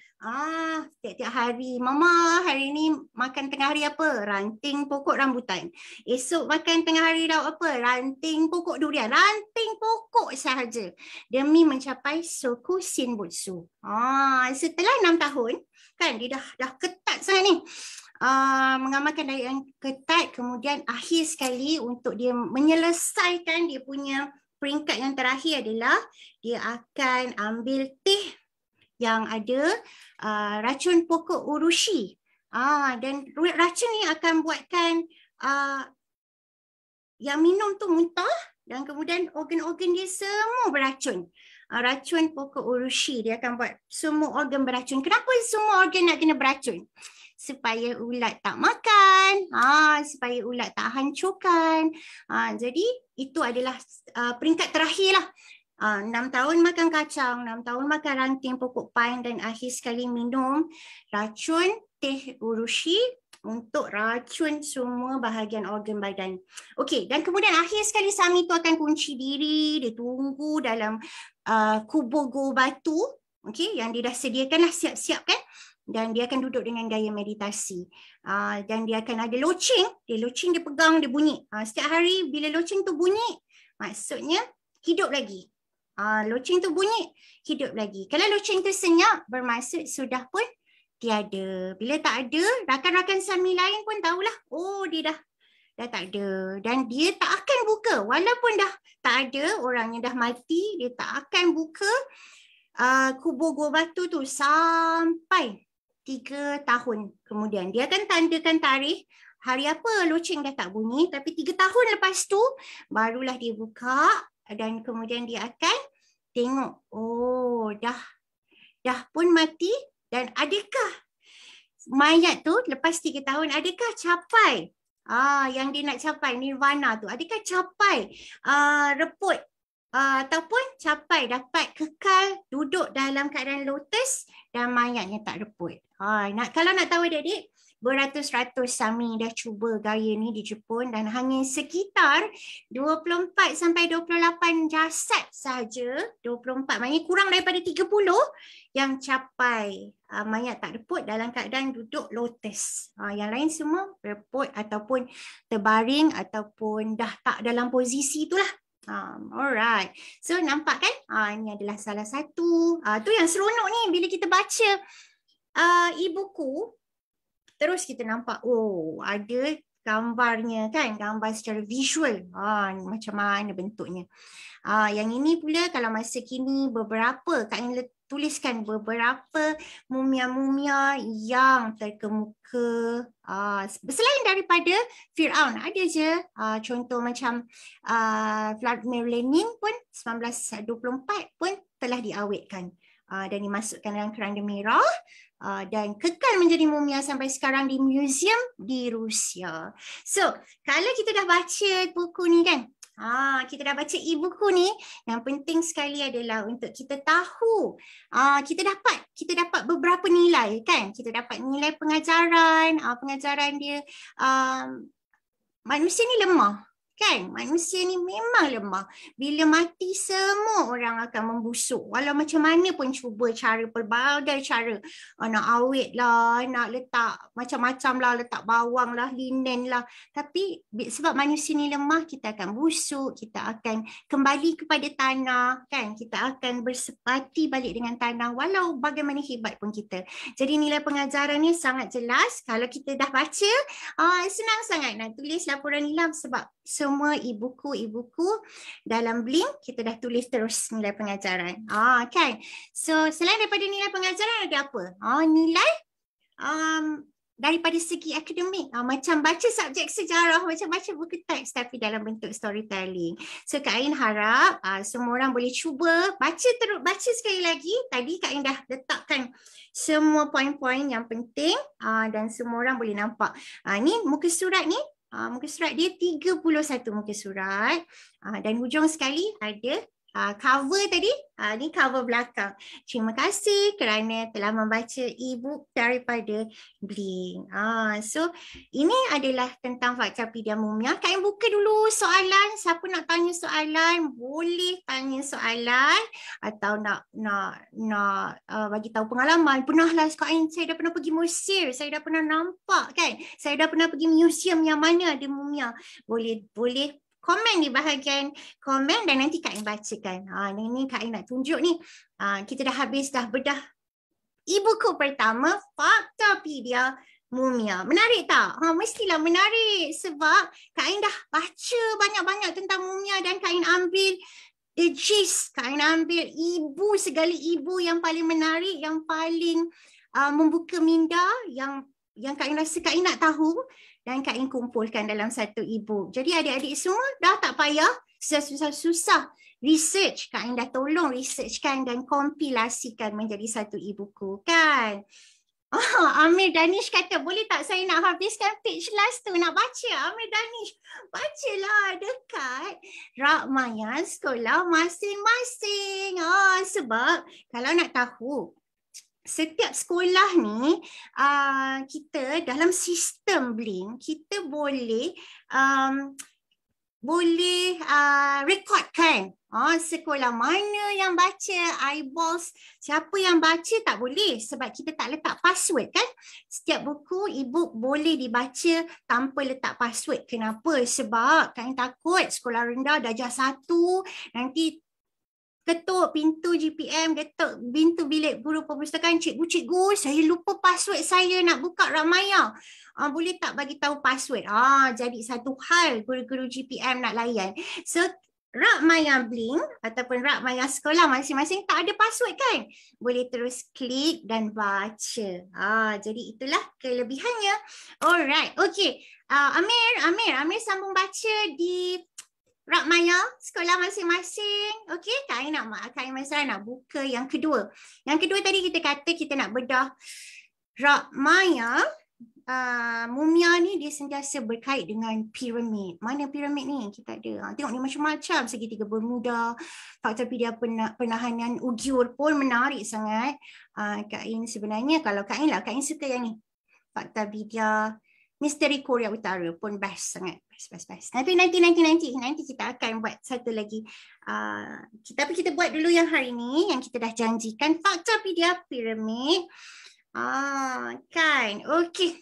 Tiap-tiap hari. Mama hari ni makan tengah hari apa? Ranting pokok rambutan. Esok makan tengah hari dah apa? Ranting pokok durian. Ranting pokok sahaja. Demi mencapai Soku Shinbutsu. Setelah 6 tahun, kan dia dah ketat sangat ni. Mengamalkan diet yang ketat, kemudian akhir sekali untuk dia menyelesaikan dia punya peringkat yang terakhir adalah dia akan ambil teh yang ada racun pokok urushi. Dan racun ni akan buatkan yang minum tu muntah dan kemudian organ-organ dia semua beracun. racun pokok urushi. Dia akan buat semua organ beracun. Kenapa semua organ nak kena beracun? Supaya ulat tak makan, supaya ulat tak hancurkan. Jadi itu adalah peringkat terakhir lah. 6 tahun makan kacang, 6 tahun makan ranting pokok pine dan akhir sekali minum racun teh urushi untuk racun semua bahagian organ badan. Okey, dan kemudian akhir sekali Sami tu akan kunci diri, dia tunggu dalam kubur gua batu, okey, yang dia dah sediakan lah, siap-siap kan? Dan dia akan duduk dengan gaya meditasi. Dan dia akan ada loceng, dia pegang, dia bunyi. Setiap hari bila loceng tu bunyi, maksudnya hidup lagi. Loceng tu bunyi, hidup lagi. Kalau loceng tu senyap, bermaksud sudah pun tiada. Bila tak ada, rakan-rakan Sami lain pun tahulah, oh dia dah tak ada. Dan dia tak akan buka, walaupun dah tak ada, orangnya dah mati, dia tak akan buka kubur gua batu tu sampai 3 tahun kemudian. Dia akan tandakan tarikh hari apa loceng dah tak bunyi, tapi 3 tahun lepas tu barulah dia buka dan kemudian dia akan tengok, oh dah pun mati. Dan adakah mayat tu lepas 3 tahun adakah capai yang dia nak capai nirvana tu, adakah capai reput ataupun capai dapat kekal duduk dalam keadaan lotus dan mayatnya tak reput. Kalau nak tahu adik-adik, beratus-ratus Sami dah cuba gaya ni di Jepun dan hanya sekitar 24 sampai 28 jasad saja, 24 maknanya kurang daripada 30 yang capai mayat tak reput dalam keadaan duduk lotus. Yang lain semua reput ataupun terbaring ataupun dah tak dalam posisi itulah. Alright. So nampak kan? Ini adalah salah satu. Tu yang seronok ni bila kita baca e-buku, terus kita nampak, oh ada gambarnya kan, gambar secara visual. Macam mana bentuknya. Yang ini pula kalau masa kini beberapa, Kak Ain tuliskan beberapa mumia-mumia yang terkemuka. Selain daripada Firaun, ada je contoh macam Vladimir Lenin pun 1924 pun telah diawetkan dan dimasukkan dalam keranda merah dan kekal menjadi mumia sampai sekarang di museum di Rusia. So, kalau kita dah baca buku ni kan, kita dah baca e-buku ni, yang penting sekali adalah untuk kita tahu, kita dapat beberapa nilai kan, kita dapat nilai pengajaran, pengajaran dia, manusia ni lemah. Kan, manusia ni memang lemah. Bila mati semua orang akan membusuk. Walau macam mana pun cuba cara, pelbagai cara. Nak awet lah, nak letak macam-macam lah, letak bawang lah, linen lah. Tapi sebab manusia ni lemah, kita akan busuk, kita akan kembali kepada tanah. Kan, kita akan bersepati balik dengan tanah walau bagaimana hebat pun kita. Jadi nilai pengajaran ni sangat jelas. Kalau kita dah baca, senang sangat nak tulis laporan nilai sebab semua e-buku dalam Blink kita dah tulis terus nilai pengajaran. Kan? So selain daripada nilai pengajaran ada apa? Nilai daripada segi akademik, macam baca subjek sejarah, macam baca buku teks tapi dalam bentuk storytelling. So Kak Ain harap semua orang boleh cuba baca sekali lagi. Tadi Kak Ain dah letakkan semua poin-poin yang penting dan semua orang boleh nampak. Ni muka surat ni. Muka surat dia 31 muka surat dan hujung sekali ada cover tadi, ni cover belakang. Terima kasih kerana telah membaca e-book daripada Blink. So ini adalah tentang Faktapedia Mumia. Kak Ain buka dulu soalan. Siapa nak tanya soalan boleh tanya soalan atau nak bagi tahu pengalaman. Pernahlah Kak Ain, saya dah pernah pergi Mesir, saya dah pernah nampak kan, saya dah pernah pergi museum yang mana ada mumia. Boleh komen di bahagian komen dan nanti Kak Ain bacakan. Ini Kak Ain nak tunjuk ni. Kita dah bedah e-buku pertama, Faktapedia Mumia. Menarik tak? Mestilah menarik sebab Kak Ain dah baca banyak-banyak tentang mumia dan Kak Ain ambil the gist. Kak Ain ambil segala ibu yang paling menarik, yang paling membuka minda, yang Kak Ain rasa Kak Ain nak tahu. Dan Kak Ain kumpulkan dalam satu e-book. Jadi adik-adik semua dah tak payah susah-susah research. Kak Ain dah tolong researchkan dan kompilasikan menjadi satu e-buku kan. Oh, Amir Danish kata, boleh tak saya nak habiskan page last tu, nak baca. Amir Danish, bacalah dekat Rakmaya Sekolah masing-masing. Sebab kalau nak tahu, setiap sekolah ni, kita dalam sistem Blink, kita boleh rekodkan sekolah mana yang baca eyeballs, siapa yang baca tak boleh sebab kita tak letak password kan. Setiap buku e-book boleh dibaca tanpa letak password. Kenapa? Sebab kami takut sekolah rendah darjah 1 nanti ketuk pintu GPM, ketuk pintu bilik guru perpustakaan, cikgu, saya lupa password saya nak buka Rakmaya. Boleh tak bagi tahu password? Jadi satu hal guru-guru GPM nak layan. So Rakmaya Blink ataupun Rakmaya Sekolah masing-masing tak ada password kan? Boleh terus klik dan baca. Jadi itulah kelebihannya. Alright, okay. Amir sambung baca di Rakmaya Sekolah masing-masing. Okey, Kak Ain nak buka yang kedua. Yang kedua tadi kita kata kita nak bedah Rakmaya. Mumia ni dia sentiasa berkait dengan piramid. Mana piramid ni? Kita ada. Tengok ni macam-macam. Segitiga Bermuda, faktor pedia penahanan ugyur pun menarik sangat. Kak Ain sebenarnya kalau Kak Ain suka yang ni. Faktor pedia Misteri Korea Utara pun best sangat. Best. Nanti kita akan buat satu lagi. Tapi kita buat dulu yang hari ni yang kita dah janjikan. Faktor pedia piramid. Kan. Okey.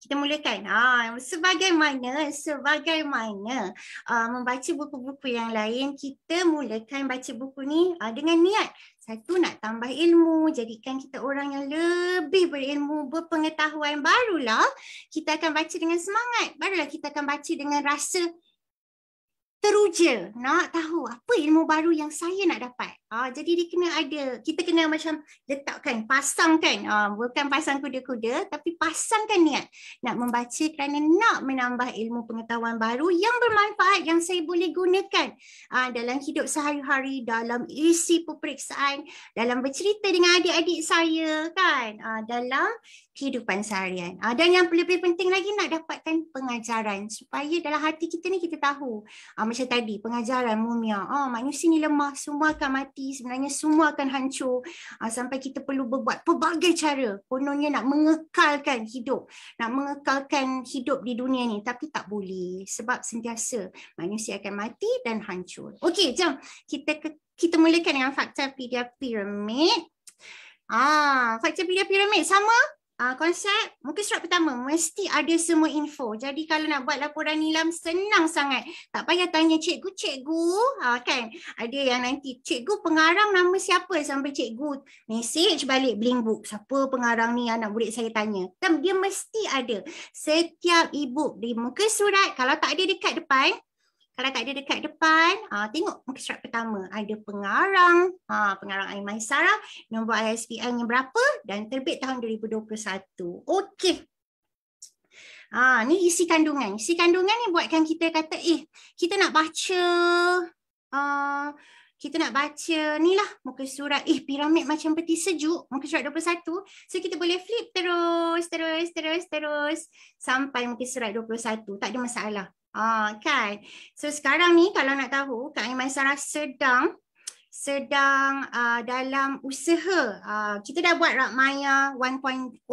Kita mulakan. Sebagaimana membaca buku-buku yang lain, kita mulakan baca buku ni dengan niat. Satu, nak tambah ilmu, jadikan kita orang yang lebih berilmu, berpengetahuan. Barulah kita akan baca dengan semangat. Barulah kita akan baca dengan rasa teruja, nak tahu apa ilmu baru yang saya nak dapat. Jadi kita kena macam letakkan, pasangkan, bukan pasang kuda-kuda, tapi pasangkan niat nak membaca kerana nak menambah ilmu pengetahuan baru yang bermanfaat yang saya boleh gunakan dalam hidup sehari-hari, dalam isi peperiksaan, dalam bercerita dengan adik-adik saya kan, dalam kehidupan seharian. Dan yang lebih penting lagi nak dapatkan pengajaran supaya dalam hati kita ni kita tahu. Macam tadi pengajaran Mumia, manusia ni lemah, semua akan mati, sebenarnya semua akan hancur, sampai kita perlu berbuat pelbagai cara kononnya nak mengekalkan hidup di dunia ni, tapi tak boleh sebab sentiasa manusia akan mati dan hancur. Okey, jom kita mulakan dengan fakta pedia piramid. Fakta pedia piramid sama. Konsep muka surat pertama mesti ada semua info. Jadi kalau nak buat laporan nilam senang sangat. Tak payah tanya cikgu kan. Ada yang nanti cikgu pengarang nama siapa, sampai cikgu message balik Blinkbook. Siapa pengarang ni, anak murid saya tanya. Dan dia mesti ada. Setiap e-book di muka surat, kalau tak ada dekat depan, tengok muka surat pertama. Ada pengarang, pengarang Aimaisarah, nombor ISBN-nya berapa dan terbit tahun 2021. Okey. Ni isi kandungan. Isi kandungan ni buatkan kita kata, kita nak baca ni lah muka surat. Piramid macam peti sejuk, muka surat 21. So kita boleh flip terus sampai muka surat 21. Tak ada masalah. Kan. So sekarang ni kalau nak tahu Kak Aimaisarah sedang dalam usaha. Kita dah buat Rakmaya 1.0,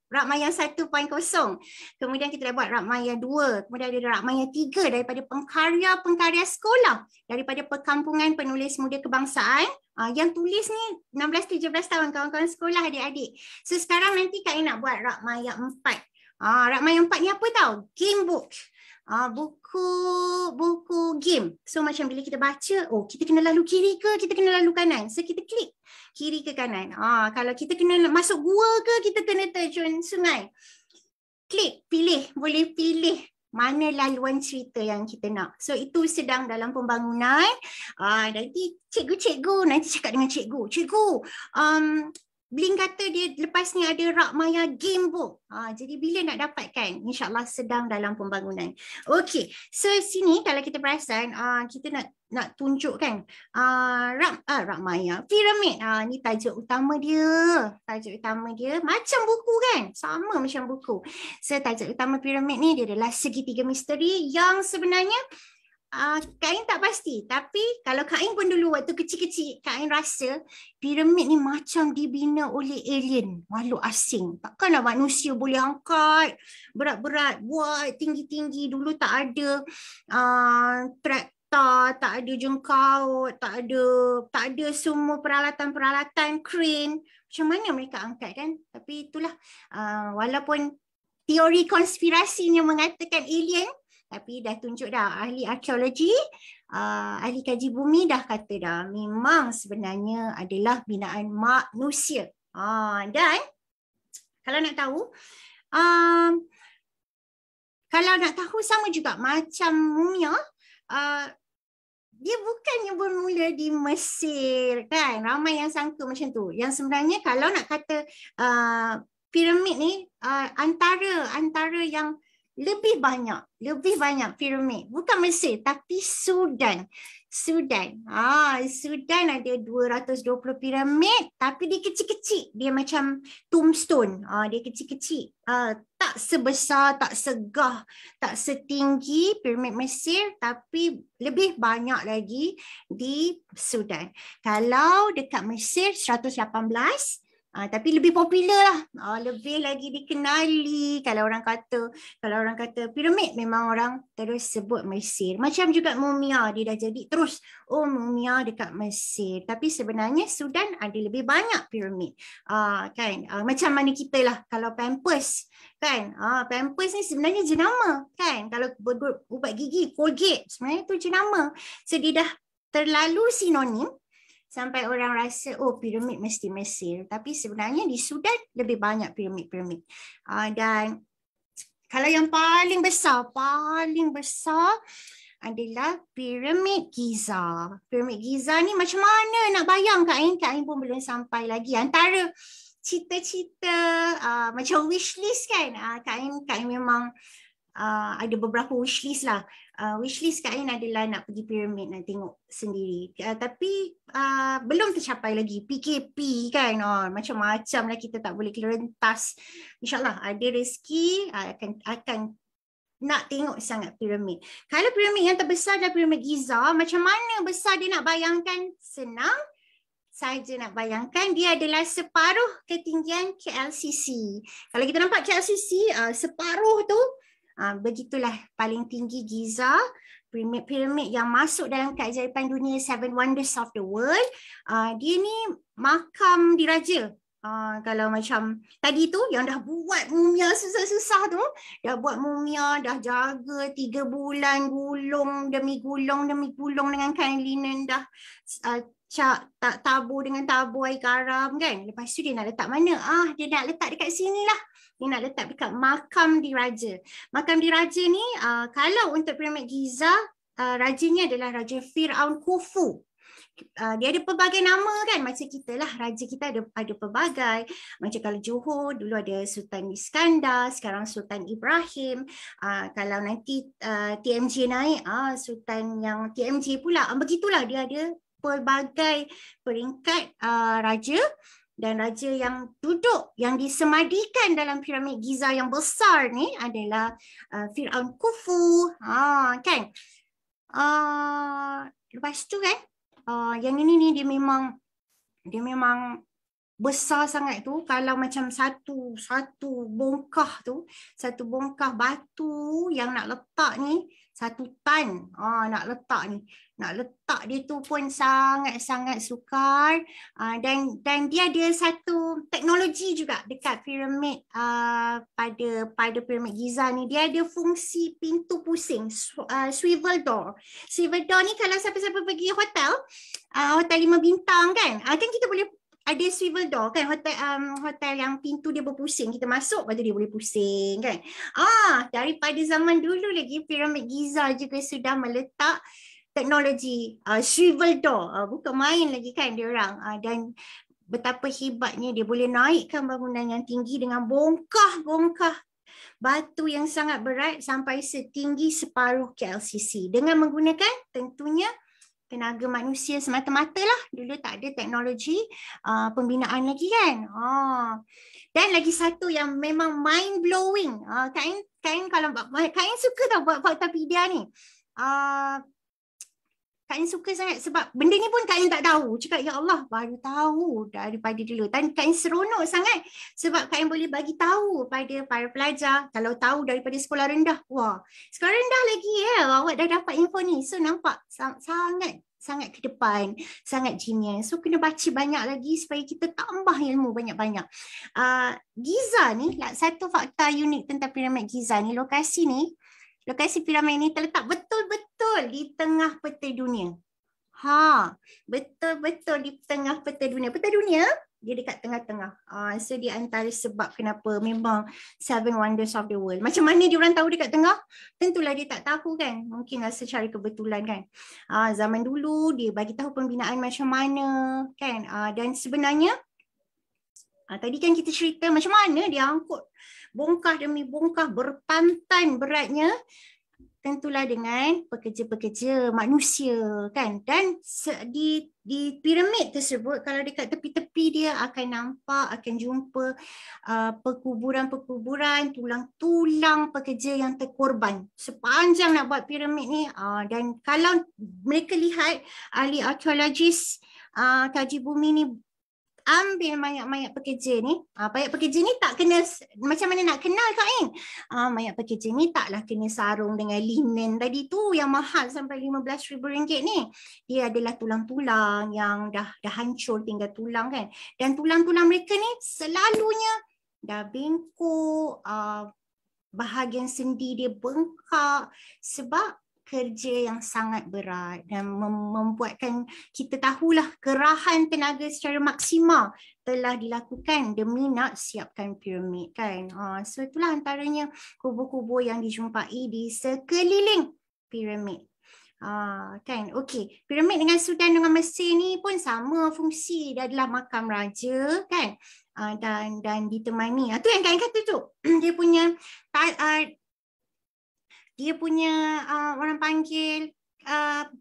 Rakmaya 1.0. Kemudian kita dah buat Rakmaya 2. Kemudian ada Rakmaya 3 daripada pengkarya sekolah, daripada Perkampungan Penulis Muda Kebangsaan. Yang tulis ni 16-17 tahun, kawan-kawan sekolah, adik-adik. So sekarang nanti Kak Ai nak buat Rakmaya 4. Rakmaya 4 ni apa tahu? Game book. Buku game. So macam bila kita baca, kita kena lalu kiri ke kita kena lalu kanan. So kita klik kiri ke kanan. Kalau kita kena masuk gua ke kita kena terjun sungai. Klik, boleh pilih mana laluan cerita yang kita nak. So itu sedang dalam pembangunan. Nanti cikgu nanti cakap dengan cikgu. Blink kata dia lepas ni ada Rak Maya game book. Jadi bila nak dapatkan? InsyaAllah sedang dalam pembangunan. Okey, so sini kalau kita perasan, kita nak tunjukkan Rak Maya piramid. Ni tajuk utama dia. Tajuk utama dia macam buku kan? Sama macam buku. So tajuk utama piramid ni dia adalah segitiga misteri yang sebenarnya Kak Ain tak pasti, tapi kalau Kak Ain pun dulu waktu kecil-kecil, Kak Ain rasa piramid ni macam dibina oleh alien, makhluk asing. Takkanlah manusia boleh angkat berat-berat, buat tinggi-tinggi. Dulu tak ada traktor, tak ada jengkaut, tak ada semua peralatan-peralatan crane. Macam mana mereka angkat kan? Tapi itulah, walaupun teori konspirasinya mengatakan alien, tapi dah tunjuk dah ahli arkeologi, ahli kaji bumi dah kata dah memang sebenarnya adalah binaan manusia. Dan kalau nak tahu sama juga macam mumia, dia bukannya bermula di Mesir kan. Ramai yang sangka macam tu. Yang sebenarnya kalau nak kata piramid ni antara yang lebih banyak piramid. Bukan Mesir tapi Sudan. Sudan ada 220 piramid tapi dia kecil-kecil. Dia macam tombstone. Dia kecil-kecil. Tak sebesar, tak segah, tak setinggi piramid Mesir tapi lebih banyak lagi di Sudan. Kalau dekat Mesir 118, tapi lebih popular lah, lebih lagi dikenali. Kalau orang kata piramid, memang orang terus sebut Mesir. Macam juga mumia, dia dah jadi terus mumia dekat Mesir. Tapi sebenarnya Sudan ada lebih banyak piramid, kan? Macam mana kita lah, kalau Pampers kan, Pampers ni sebenarnya jenama kan. Kalau ubat gigi Colgate, sebenarnya tu jenama. So dia dah terlalu sinonim sampai orang rasa piramid mesti Mesir. Tapi sebenarnya di Sudan lebih banyak piramid-piramid. Dan kalau yang paling besar adalah piramid Giza. Piramid Giza ni macam mana nak bayang Kak Ain pun belum sampai lagi. Antara cita-cita macam wishlist kan. Kak Ain memang ada beberapa wishlist lah. Wishlist Kak Ain adalah nak pergi piramid, nak tengok sendiri. Tapi belum tercapai lagi. PKP kan, macam-macam lah, kita tak boleh kerentas. InsyaAllah ada rezeki akan nak tengok sangat piramid. Kalau piramid yang terbesar adalah piramid Giza, macam mana besar dia nak bayangkan? Senang saja nak bayangkan, dia adalah separuh ketinggian KLCC. Kalau kita nampak KLCC, separuh tu, begitulah paling tinggi Giza, piramid yang masuk dalam keajaiban dunia 7 Wonders of the World. Dia ni makam diraja. Kalau macam tadi tu yang dah buat mumia susah-susah tu, dah buat mumia, dah jaga 3 bulan, gulung demi gulung dengan kain linen, dah tak tabur dengan tabur air garam kan. Lepas tu dia nak letak mana? Dia nak letak dekat sini lah. Dia nak letak dekat makam diraja. Makam diraja ni, kalau untuk piramid Giza, rajanya adalah Raja Firaun Khufu. Dia ada pelbagai nama kan, macam kita lah, raja kita ada pelbagai. Macam kalau Johor, dulu ada Sultan Iskandar, sekarang Sultan Ibrahim. Kalau nanti TMJ naik, Sultan yang TMJ pula. Begitulah, dia ada pelbagai peringkat raja. Dan raja yang duduk, yang disemadikan dalam piramid Giza yang besar ni adalah Firaun Khufu. Kan? Lepas tu kan, yang ini dia memang besar sangat tu. Kalau macam satu bongkah tu, satu bongkah batu yang nak letak ni, 1 tan nak letak dia tu pun sangat-sangat sukar. Dan dia ada satu teknologi juga dekat piramid, pada piramid Giza ni. Dia ada fungsi pintu pusing, swivel door. Swivel door ni kalau siapa-siapa pergi hotel 5 bintang kan, kita boleh ada swivel door kan, hotel yang pintu dia berpusing, kita masuk lepas tu dia boleh pusing kan. Daripada zaman dulu lagi piramid Giza juga sudah meletak teknologi swivel door, bukan main lagi kan dia orang. Dan betapa hebatnya dia boleh naikkan bangunan yang tinggi dengan bongkah-bongkah batu yang sangat berat sampai setinggi separuh KLCC dengan menggunakan tentunya tenaga manusia semata-mata lah. Dulu tak ada teknologi pembinaan lagi kan. Dan lagi satu yang memang mind blowing. Kain kalau Kain suka tau buat faktapedia ni. Kain suka sangat sebab benda ni pun Kain tak tahu. Cakap ya Allah baru tahu daripada dulu. Dan Kain seronok sangat sebab Kain boleh bagi tahu pada para pelajar kalau tahu daripada sekolah rendah. Wah, sekolah rendah lagi awak dah dapat info ni. So nampak sangat ke depan, sangat genius. So kena baca banyak lagi supaya kita tambah ilmu banyak-banyak. Giza ni, satu fakta unik tentang piramid Giza ni, lokasi piramid ni terletak betul-betul di tengah peta dunia. Betul-betul di tengah peta dunia. Peta dunia dia dekat tengah-tengah. So di antara sebab kenapa memang Seven Wonders of the World. Macam mana dia orang tahu dekat tengah? Tentulah dia tak tahu kan. Mungkinlah secara kebetulan kan. Zaman dulu dia bagi tahu pembinaan macam mana kan. Dan sebenarnya tadi kan kita cerita macam mana dia angkut bongkah demi bongkah berpantan beratnya, tentulah dengan pekerja-pekerja manusia kan. Dan di piramid tersebut kalau dekat tepi-tepi dia akan nampak, akan jumpa perkuburan-perkuburan, tulang-tulang pekerja yang terkorban sepanjang nak buat piramid ni. Dan kalau mereka lihat, ahli arkeologis kaji bumi ni ambil mayat-mayat pekerja ni. Mayat pekerja ni tak kena, macam mana nak kenal Kain? Mayat pekerja ni taklah kena sarung dengan linen tadi tu yang mahal sampai RM15,000 ni. Dia adalah tulang-tulang yang dah hancur tinggal tulang kan. Dan tulang-tulang mereka ni selalunya dah bengkok, bahagian sendi dia bengkak sebab kerja yang sangat berat dan membuatkan kita tahulah kerahan tenaga secara maksimal telah dilakukan demi nak siapkan piramid kan. So itulah antaranya kubur-kubur yang dijumpai di sekeliling piramid. Kan, okey. Piramid dengan Sudan dengan Mesir ni pun sama fungsi. Dia adalah makam raja kan. Dan ditemani. Tu yang Kain kata tu. Dia punya orang panggil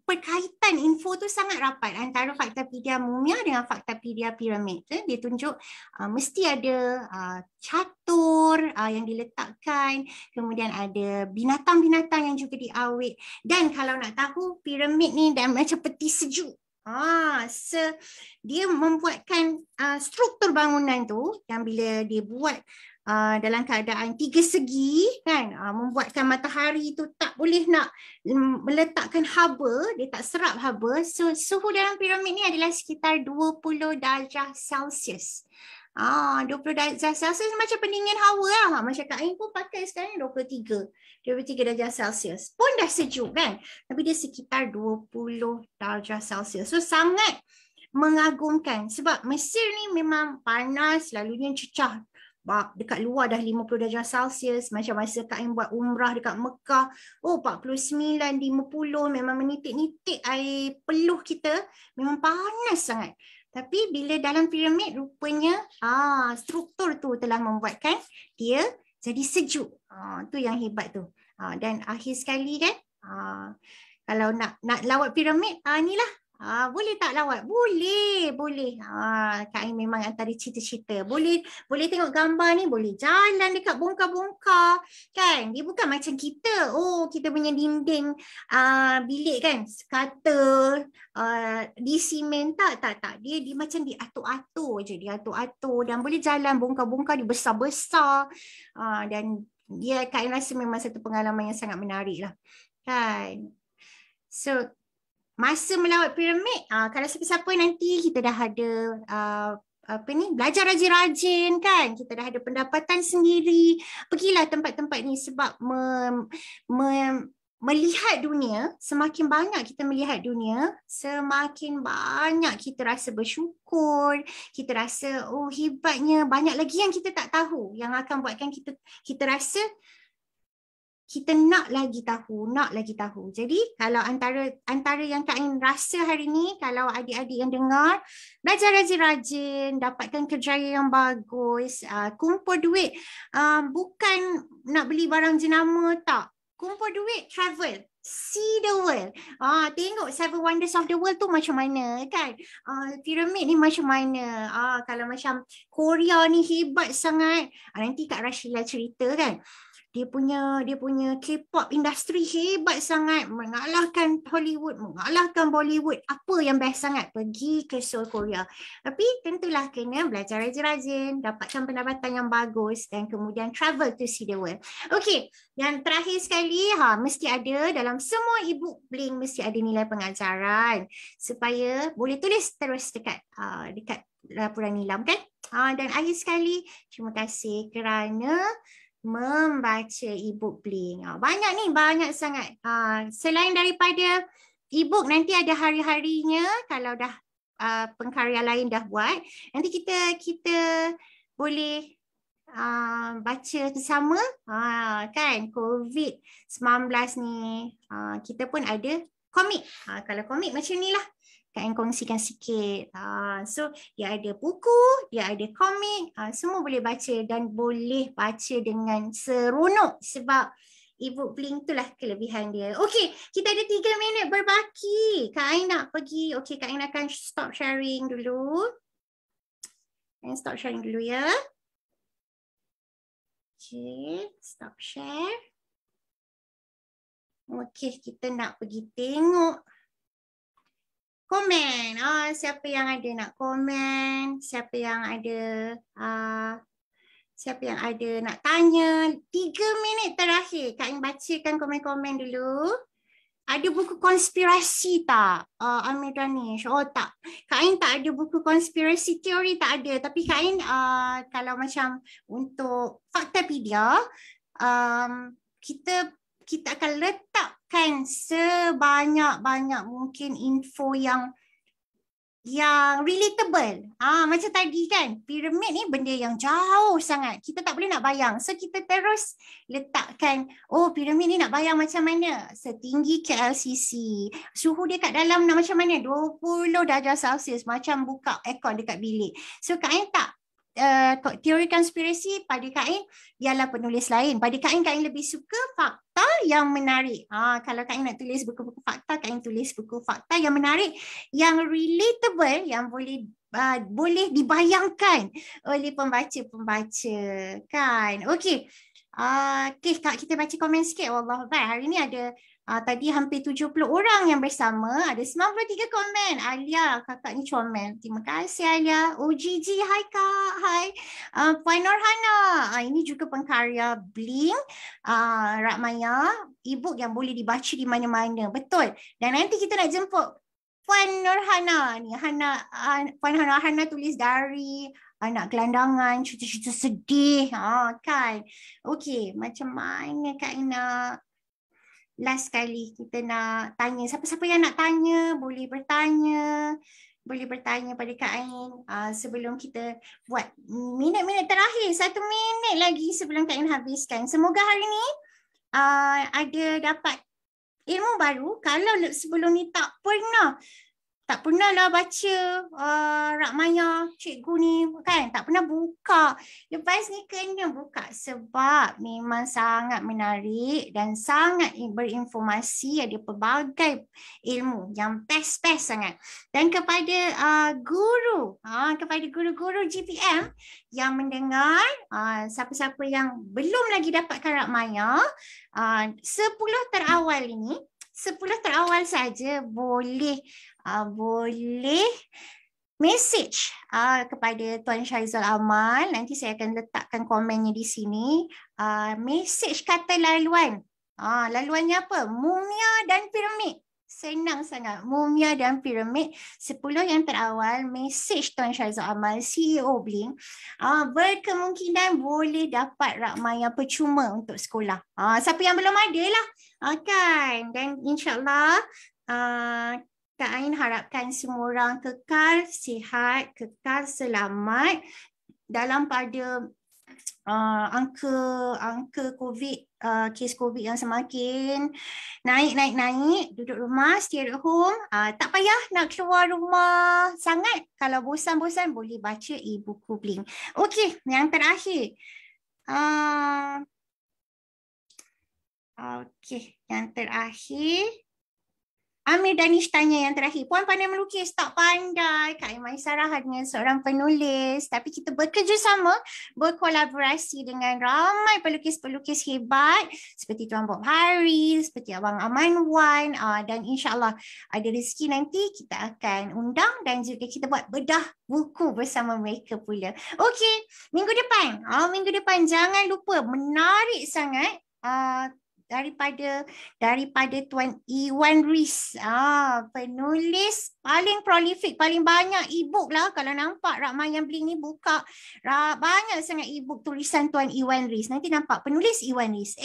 perkaitan info tu sangat rapat antara faktapedia Mumia dengan faktapedia piramid. Dia tunjuk mesti ada catur yang diletakkan, kemudian ada binatang-binatang yang juga diawet. Dan kalau nak tahu piramid ni dan macam peti sejuk. Dia membuatkan struktur bangunan tu yang bila dia buat dalam keadaan tiga segi kan, membuatkan matahari tu tak boleh nak meletakkan haba, dia tak serap haba. So suhu dalam piramid ni adalah sekitar 20 darjah Celsius. 20 darjah Celsius macam pendingin hawa lah. Macam Kain pun pakai sekarang 23 darjah Celsius. Pun dah sejuk kan. Tapi dia sekitar 20 darjah Celsius. So sangat mengagumkan. Sebab Mesir ni memang panas, selalunya cecah. Dekat luar dah 50 darjah Celsius. Macam masa Kain buat umrah dekat Mekah. 49, 50 memang menitik-nitik air peluh kita. Memang panas sangat. Tapi bila dalam piramid rupanya struktur tu telah membuatkan dia jadi sejuk. Tu yang hebat tu. Dan akhir sekali kan, kalau nak lawat piramid, inilah. Boleh tak lawat? Boleh. Kain memang antara cita-cita. Boleh tengok gambar ni, boleh jalan dekat bongkar-bongkar. Kan? Dia bukan macam kita. Kita punya dinding bilik kan, kata di simen. Tak. Dia macam diatur-atur je. Diatur-atur dan boleh jalan bongkar-bongkar, dia besar-besar. Dan dia Kain rasa memang satu pengalaman yang sangat menarik lah. Kan? So, masa melawat piramid, kalau siapa-siapa nanti kita dah ada belajar rajin-rajin kan, kita dah ada pendapatan sendiri, pergilah tempat-tempat ni sebab melihat dunia, semakin banyak kita melihat dunia, semakin banyak kita rasa bersyukur, kita rasa hebatnya, banyak lagi yang kita tak tahu yang akan buatkan kita rasa kita nak lagi tahu, nak lagi tahu. Jadi kalau antara yang Kak Ain rasa hari ni, kalau adik-adik yang dengar, belajar rajin-rajin, dapatkan kerjaya yang bagus, kumpul duit, bukan nak beli barang jenama tak. Kumpul duit, travel. See the world. Tengok Seven Wonders of the World tu macam mana kan. Piramid ni macam mana. Kalau macam Korea ni hebat sangat. Nanti Kak Rashila cerita kan. Dia punya K-pop industri hebat sangat, mengalahkan Hollywood, mengalahkan Bollywood. Apa yang best sangat? Pergi ke Seoul, Korea. Tapi tentulah kena belajar rajin-rajin, dapatkan pendapatan yang bagus dan kemudian travel to see the world. Okey, yang terakhir sekali, mesti ada dalam semua e-book Blink, mesti ada nilai pengajaran supaya boleh tulis terus dekat laporan nilam kan. Dan akhir sekali, terima kasih kerana membaca e-book Blink. Banyak sangat. Selain daripada e-book, nanti ada hari-harinya kalau dah pengkarya lain dah buat. Nanti kita boleh baca bersama kan. COVID-19 ni kita pun ada komik. Kalau komik macam ni lah. Kak Ain kongsikan sikit. So dia ada buku, dia ada komik, semua boleh baca dan boleh baca dengan seronok sebab e-book Blink itulah kelebihan dia. Okey, kita ada 3 minit berbaki. Kak Ain nak pergi. Okey, Kak Ain akan stop sharing dulu. Stop sharing dulu ya. Okey, stop share. Okey, kita nak pergi tengok komen. Siapa yang ada nak komen? Siapa yang ada nak tanya? 3 minit terakhir. Kak Ain bacakan komen-komen dulu. Ada buku konspirasi tak? Amir Danish. Oh tak. Kak Ain tak ada buku konspirasi teori, tak ada. Tapi Kak Ain kalau macam untuk Faktapedia, kita akan letakkan sebanyak-banyak mungkin info yang relatable. Macam tadi kan, piramid ni benda yang jauh sangat. Kita tak boleh nak bayang. So kita terus letakkan, piramid ni nak bayang macam mana? Setinggi KLCC. Suhu dia kat dalam nak macam mana? 20 darjah Celsius. Macam buka aircon dekat bilik. So Kak Ain tak teori konspirasi pada Kak Ain ialah penulis lain. Pada Kak Ain lebih suka fakta yang menarik. Kalau Kak Ain nak tulis buku-buku fakta, Kak Ain tulis buku fakta yang menarik, yang relatable, yang boleh dibayangkan oleh pembaca-pembaca kan. Okey. Okay, Kak, kita baca komen sikit. Wallahuakbar. Hari ni ada tadi hampir 70 orang yang bersama. Ada 93 komen. Alia, kakak ni comel. Terima kasih Alia. OGG, hai Kak. Hai. Puan Norhana. Ini juga pengkarya Blink. Rak Maya. E-book yang boleh dibaca di mana-mana. Betul. Dan nanti kita nak jemput Puan Norhana ni. Puan Hana tulis dari anak gelandangan, cerita-cerita sedih. Kan. Okey, macam mana Kak Ina? Last kali kita nak tanya. Siapa-siapa yang nak tanya, boleh bertanya. Boleh bertanya pada Kak Ain sebelum kita buat minit-minit terakhir. 1 minit lagi sebelum Kak Ain habiskan. Semoga hari ni ada dapat ilmu baru. Kalau sebelum ni tak pernah lah baca Rak Maya cikgu ni kan, tak pernah buka. Lepas ni kena buka sebab memang sangat menarik dan sangat berinformasi, ada pelbagai ilmu yang best sangat. Dan kepada guru-guru GPM yang mendengar, siapa-siapa yang belum lagi dapatkan Rak Maya, 10 terawal ini, 10 terawal saja boleh message kepada Tuan Syarizal Amal. Nanti saya akan letakkan komennya di sini. Message kata laluan. Laluannya apa? Mumia dan piramid. Senang sangat. Mumia dan piramid. 10 yang terawal message Tuan Syarizal Amal, CEO Blink. Berkemungkinan boleh dapat Rak Maya percuma untuk sekolah. Siapa yang belum ada lah. Kan? Dan insyaAllah Kak Ain harapkan semua orang kekal sihat, kekal selamat dalam pada angka COVID, kes COVID yang semakin naik, duduk rumah, stay at home. Tak payah nak keluar rumah sangat. Kalau bosan-bosan boleh baca e-buku Blink. Okey, yang terakhir. Okey, yang terakhir. Amir Danish tanya yang terakhir, Puan pandai melukis? Tak pandai. Kak Aimaisarah hanya seorang penulis. Tapi kita bekerjasama, berkolaborasi dengan ramai pelukis-pelukis hebat seperti Tuan Bob Harris, seperti Abang Aman Wan, dan insyaAllah ada rezeki nanti kita akan undang dan juga kita buat bedah buku bersama mereka pula. Okey, minggu depan jangan lupa, menarik sangat. Daripada Tuan Iwan Riz, penulis paling prolific, paling banyak e-book lah. Kalau nampak Rak Maya Blink ni buka banyak sangat e-book tulisan Tuan Iwan Riz. Nanti nampak penulis Iwan Riz.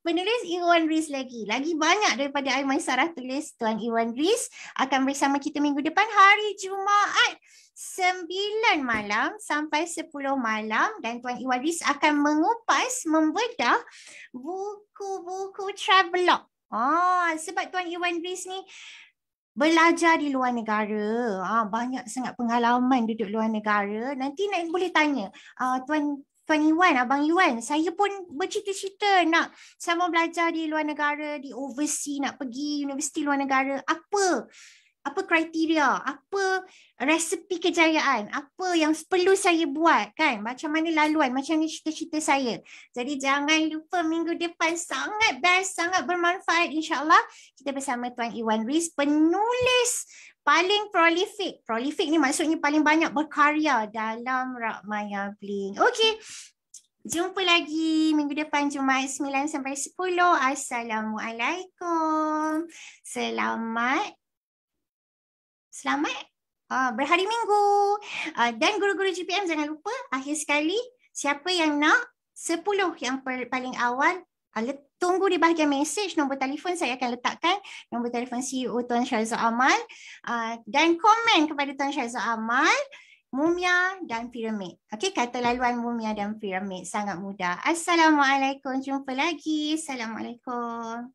Penulis Iwan Riz lagi banyak daripada Aimaisarah tulis. Tuan Iwan Riz akan bersama kita minggu depan hari Jumaat 9 malam sampai 10 malam, dan Tuan Iwan Riz akan mengupas, membedah buku-buku travelog. Sebab Tuan Iwan Riz ni belajar di luar negara. Banyak sangat pengalaman duduk luar negara. Nanti boleh tanya, Tuan Iwan, Abang Iwan, saya pun bercita-cita nak sama belajar di luar negara, di overseas, nak pergi universiti luar negara. Apa kriteria, apa resepi kejayaan, apa yang perlu saya buat, kan? Macam mana laluan, macam mana cita-cita saya. Jadi jangan lupa minggu depan, sangat best, sangat bermanfaat insyaAllah. Kita bersama Tuan Iwan Riz, penulis paling prolific. Prolific ni maksudnya paling banyak berkarya dalam Rak Maya Blink. Okey. Jumpa lagi minggu depan Jumaat 9 sampai 10. Assalamualaikum. Selamat berhari Minggu. Dan guru-guru GPM jangan lupa, akhir sekali, siapa yang nak 10 yang paling awal, tunggu di bahagian mesej, nombor telefon saya akan letakkan, nombor telefon CEO Tuan Syazwa Amal, dan komen kepada Tuan Syazwa Amal, Mumia dan Piramid. Okey, kata laluan Mumia dan Piramid, sangat mudah. Assalamualaikum, jumpa lagi. Assalamualaikum.